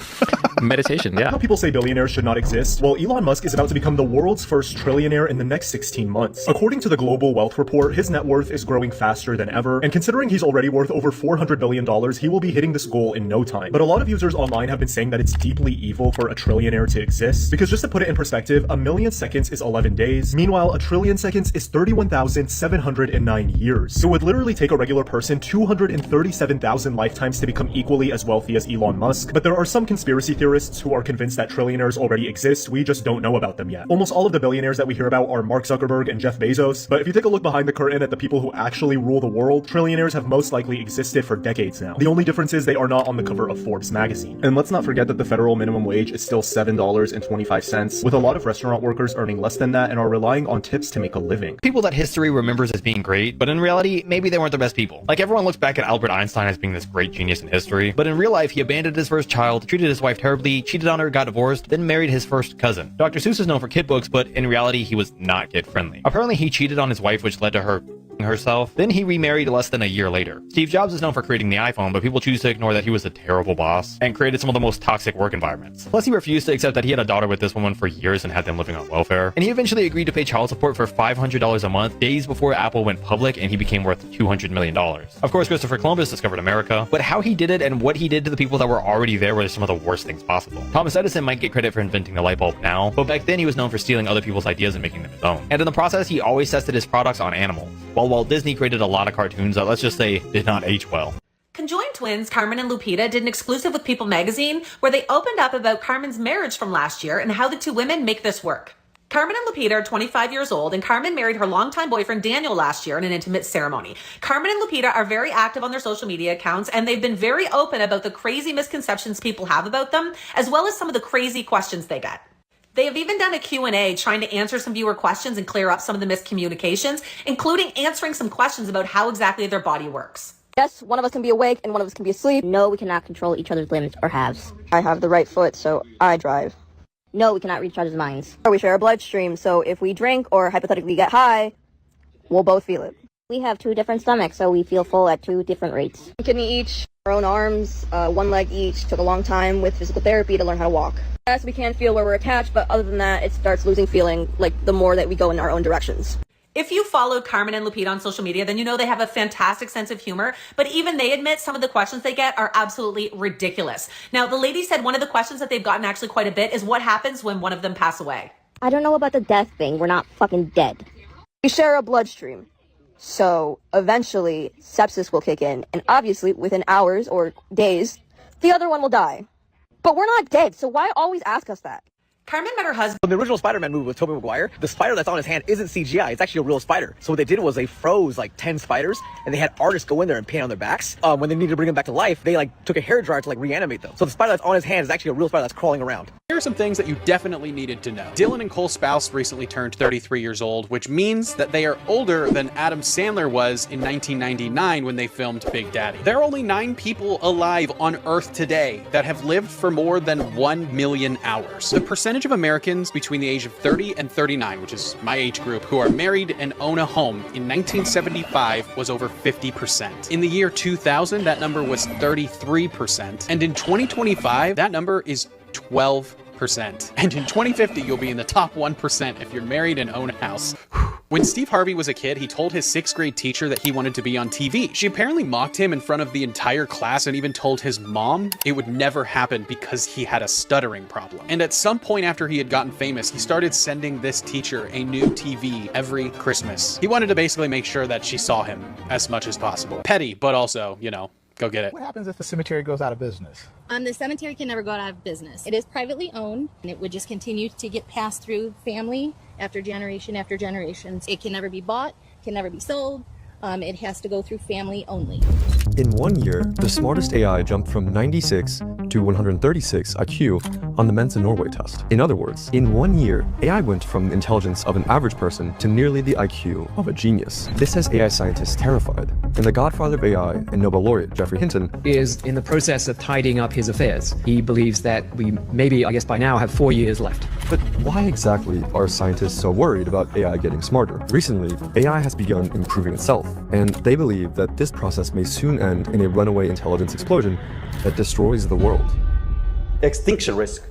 Meditation, yeah. How people say billionaires should not exist? Well, Elon Musk is about to become the world's first trillionaire in the next 16 months. According to the Global Wealth Report, his net worth is growing faster than ever, and considering he's already worth over $400 billion, he will be hitting this goal in no time. But a lot of users online have been saying that it's deeply evil for a trillionaire to exist, because just to put it in perspective, 1,000,000 seconds is 11 days. Meanwhile, 1,000,000,000,000 seconds is 31,709 years. It would literally take a regular person 237,000 lifetimes to become equally as wealthy as Elon Musk. But there are some conspiracy theorists who are convinced that trillionaires already exist. We just don't know about them yet. Almost all of the billionaires that we hear about are Mark Zuckerberg and Jeff Bezos. But if you take a look behind the curtain at the people who actually rule the world, trillionaires have most likely existed for decades now. The only difference is they are not on the cover of Forbes magazine. And let's not forget that the federal minimum wage is still $7.25, with a lot of restaurant workers earning less than that and are relying on tips to make a living. People that history remembers as being great, but in reality, maybe they weren't the best people. Like, everyone looks back at Albert Einstein as being this great genius in history, but in real life, he abandoned his first child, treated his wife terribly, cheated on her, got divorced, then married his first cousin. Dr. Seuss is known for kid books, but in reality, he was not kid friendly. Apparently, he cheated on his wife, which led to her herself. Then he remarried less than a year later. Steve Jobs is known for creating the iPhone, but people choose to ignore that he was a terrible boss and created some of the most toxic work environments. Plus, he refused to accept that he had a daughter with this woman for years and had them living on welfare. And he eventually agreed to pay child support for $500 a month days before Apple went public, and he became worth $200 million. Of course, Christopher Columbus discovered America, but how he did it and what he did to the people that were already there were some of the worst things possible. Thomas Edison might get credit for inventing the light bulb now, but back then he was known for stealing other people's ideas and making them his own. And in the process, he always tested his products on animals. While Walt Disney created a lot of cartoons that, let's just say, did not age well. Conjoined twins Carmen and Lupita did an exclusive with People magazine where they opened up about Carmen's marriage from last year and how the two women make this work. Carmen and Lupita are 25 years old, and Carmen married her longtime boyfriend Daniel last year in an intimate ceremony. Carmen and Lupita are very active on their social media accounts, and they've been very open about the crazy misconceptions people have about them, as well as some of the crazy questions they get. They have even done a Q&A trying to answer some viewer questions and clear up some of the miscommunications, including answering some questions about how exactly their body works. Yes, one of us can be awake and one of us can be asleep. No, we cannot control each other's limbs or halves. I have the right foot, so I drive. No, we cannot read each other's minds. Or we share a bloodstream, so if we drink or hypothetically get high, we'll both feel it. We have 2 different stomachs, so we feel full at 2 different rates. 1 kidney each, our own arms, 1 leg each. Took a long time with physical therapy to learn how to walk. Yes, we can feel where we're attached, but other than that, it starts losing feeling like the more that we go in our own directions. If you followed Carmen and Lupita on social media, then you know they have a fantastic sense of humor, but even they admit some of the questions they get are absolutely ridiculous. Now, the lady said one of the questions that they've gotten actually quite a bit is what happens when one of them pass away. I don't know about the death thing. We're not fucking dead. We share a bloodstream. So eventually sepsis will kick in, and obviously within hours or days, the other one will die. But we're not dead, so why always ask us that? Carmen met her husband. In the original Spider-Man movie with Tobey Maguire, the spider that's on his hand isn't CGI. It's actually a real spider. So what they did was they froze like 10 spiders, and they had artists go in there and paint on their backs. When they needed to bring them back to life, they like took a hairdryer to like reanimate them. So the spider that's on his hand is actually a real spider that's crawling around. Here are some things that you definitely needed to know. Dylan and Cole's spouse recently turned 33 years old, which means that they are older than Adam Sandler was in 1999 when they filmed Big Daddy. There are only 9 people alive on Earth today that have lived for more than 1 million hours. The percentage of Americans between the age of 30 and 39, which is my age group, who are married and own a home in 1975 was over 50%. In the year 2000, that number was 33%. And in 2025, that number is 12%. And in 2050, you'll be in the top 1% if you're married and own a house. When Steve Harvey was a kid, he told his 6th grade teacher that he wanted to be on TV. She apparently mocked him in front of the entire class and even told his mom it would never happen because he had a stuttering problem. And at some point after he had gotten famous, he started sending this teacher a new TV every Christmas. He wanted to basically make sure that she saw him as much as possible. Petty, but also, you know, go get it. What happens if the cemetery goes out of business? The cemetery can never go out of business. It is privately owned, and it would just continue to get passed through family after generation after generations. It can never be bought, can never be sold. It has to go through family only. In 1 year, the smartest AI jumped from 96 to 136 IQ on the Mensa Norway test. In other words, in 1 year, AI went from the intelligence of an average person to nearly the IQ of a genius. This has AI scientists terrified, and the godfather of AI and Nobel laureate Geoffrey Hinton is in the process of tidying up his affairs. He believes that we maybe, I guess by now, have 4 years left. But why exactly are scientists so worried about AI getting smarter? Recently, AI has begun improving itself, and they believe that this process may soon end in a runaway intelligence explosion that destroys the world. Extinction risk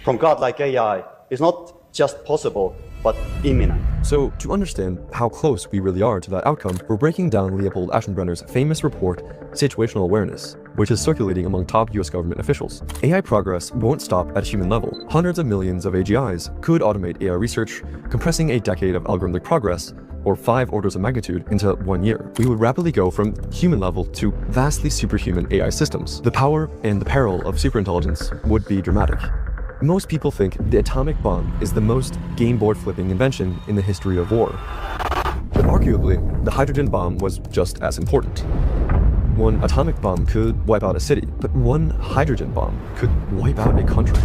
from godlike AI is not just possible, but imminent. So, to understand how close we really are to that outcome, we're breaking down Leopold Aschenbrenner's famous report, Situational Awareness, which is circulating among top US government officials. AI progress won't stop at human level. Hundreds of millions of AGIs could automate AI research, compressing a decade of algorithmic progress, or 5 orders of magnitude, into 1 year. We would rapidly go from human level to vastly superhuman AI systems. The power and the peril of superintelligence would be dramatic. Most people think the atomic bomb is the most game board flipping invention in the history of war. But arguably, the hydrogen bomb was just as important. One atomic bomb could wipe out a city, but one hydrogen bomb could wipe out a country.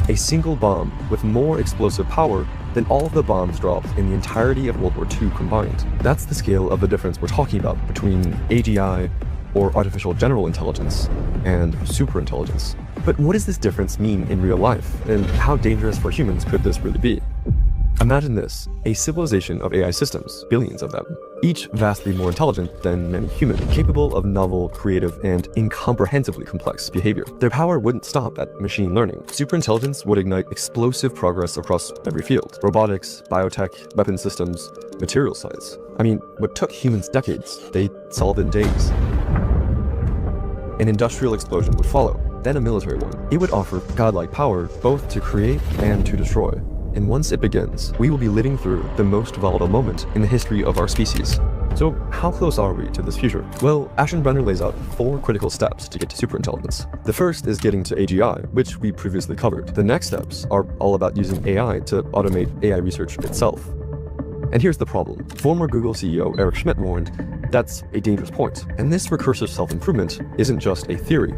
A single bomb with more explosive power than all of the bombs dropped in the entirety of World War II combined. That's the scale of the difference we're talking about between AGI, or artificial general intelligence, and superintelligence. But what does this difference mean in real life, and how dangerous for humans could this really be? Imagine this, a civilization of AI systems, billions of them, each vastly more intelligent than many humans, capable of novel, creative, and incomprehensibly complex behavior. Their power wouldn't stop at machine learning. Superintelligence would ignite explosive progress across every field. Robotics, biotech, weapon systems, material science. I mean, what took humans decades, they solved in days. An industrial explosion would follow, then a military one. It would offer godlike power both to create and to destroy. And once it begins, we will be living through the most volatile moment in the history of our species. So how close are we to this future? Well, Aschenbrenner lays out 4 critical steps to get to superintelligence. The first is getting to AGI, which we previously covered. The next steps are all about using AI to automate AI research itself. And here's the problem. Former Google CEO Eric Schmidt warned that's a dangerous point. And this recursive self-improvement isn't just a theory.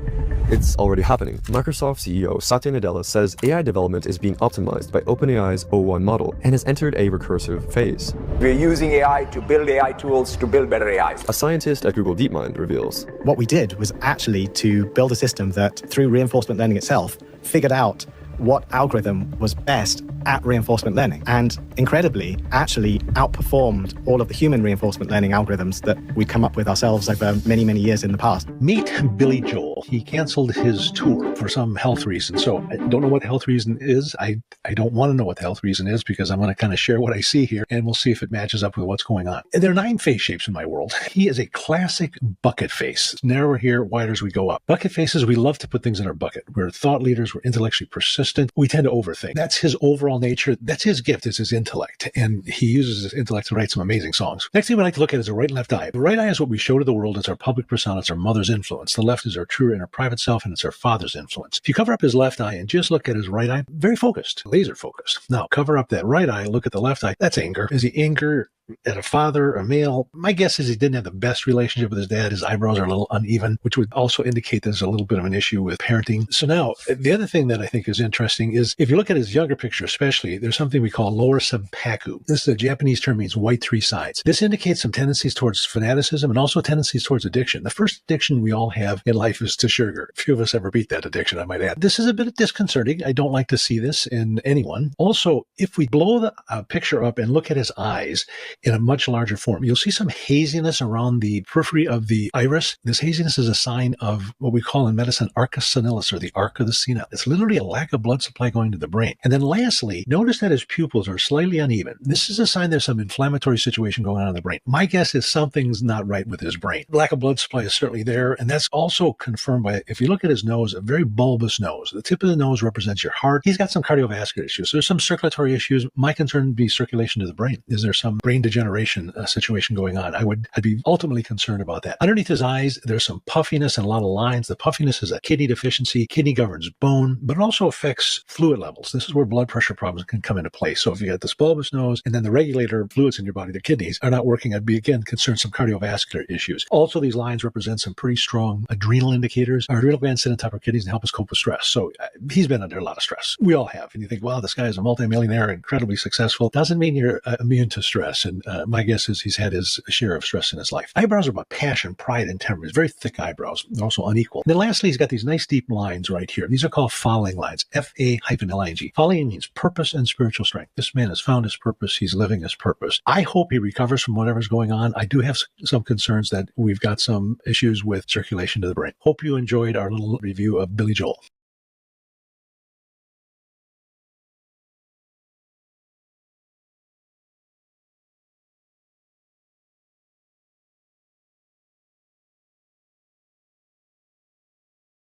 It's already happening. Microsoft CEO Satya Nadella says AI development is being optimized by OpenAI's O1 model and has entered a recursive phase. We're using AI to build AI tools to build better AIs. A scientist at Google DeepMind reveals, what we did was actually to build a system that, through reinforcement learning itself, figured out what algorithm was best at reinforcement learning, and incredibly actually outperformed all of the human reinforcement learning algorithms that we come up with ourselves over many, many years in the past. Meet Billy Joel. He canceled his tour for some health reason. So I don't know what the health reason is. I don't want to know what the health reason is, because I'm going to kind of share what I see here, and we'll see if it matches up with what's going on. There are 9 face shapes in my world. He is a classic bucket face. Narrower here, wider as we go up. Bucket faces, we love to put things in our bucket. We're thought leaders. We're intellectually persistent. We tend to overthink. That's his overall overall nature, that's his gift, is his intellect. And he uses his intellect to write some amazing songs. Next thing we like to look at is the right and left eye. The right eye is what we show to the world. It's our public persona. It's our mother's influence. The left is our true inner private self, and it's our father's influence. If you cover up his left eye and just look at his right eye, very focused, laser focused. Now, cover up that right eye, look at the left eye. That's anger. Is he anger at a father, a male? My guess is he didn't have the best relationship with his dad. His eyebrows are a little uneven, which would also indicate there's a little bit of an issue with parenting. So now, the other thing that I think is interesting is if you look at his younger picture especially, there's something we call lower subpaku. This is a Japanese term, means white three sides. This indicates some tendencies towards fanaticism and also tendencies towards addiction. The first addiction we all have in life is to sugar. Few of us ever beat that addiction, I might add. This is a bit disconcerting. I don't like to see this in anyone. Also, if we blow the picture up and look at his eyes in a much larger form, you'll see some haziness around the periphery of the iris. This haziness is a sign of what we call in medicine arcus senilis, or the arc of the senile. It's literally a lack of blood supply going to the brain. And then lastly, notice that his pupils are slightly uneven. This is a sign there's some inflammatory situation going on in the brain. My guess is something's not right with his brain. Lack of blood supply is certainly there, and that's also confirmed by, if you look at his nose, a very bulbous nose. The tip of the nose represents your heart. He's got some cardiovascular issues. So there's some circulatory issues. My concern would be circulation to the brain. Is there some brain degeneration situation going on? I'd be ultimately concerned about that. Underneath his eyes, there's some puffiness and a lot of lines. The puffiness is a kidney deficiency. Kidney governs bone, but it also affects fluid levels. This is where blood pressure problems can come into play. So if you got this bulbous nose and then the regulator fluids in your body, the kidneys, are not working, I'd be again concerned some cardiovascular issues. Also, these lines represent some pretty strong adrenal indicators. Our adrenal glands sit on top of our kidneys and help us cope with stress. So he's been under a lot of stress. We all have. And you think, wow, this guy is a multimillionaire, incredibly successful. Doesn't mean you're immune to stress. And my guess is he's had his share of stress in his life. Eyebrows are about passion, pride, and temperament. Very thick eyebrows. They're also unequal. And then lastly, he's got these nice deep lines right here. These are called falling lines. F-A-L-I-N-G. Falling means purpose and spiritual strength. This man has found his purpose. He's living his purpose. I hope he recovers from whatever's going on. I do have some concerns that we've got some issues with circulation to the brain. Hope you enjoyed our little review of Billy Joel.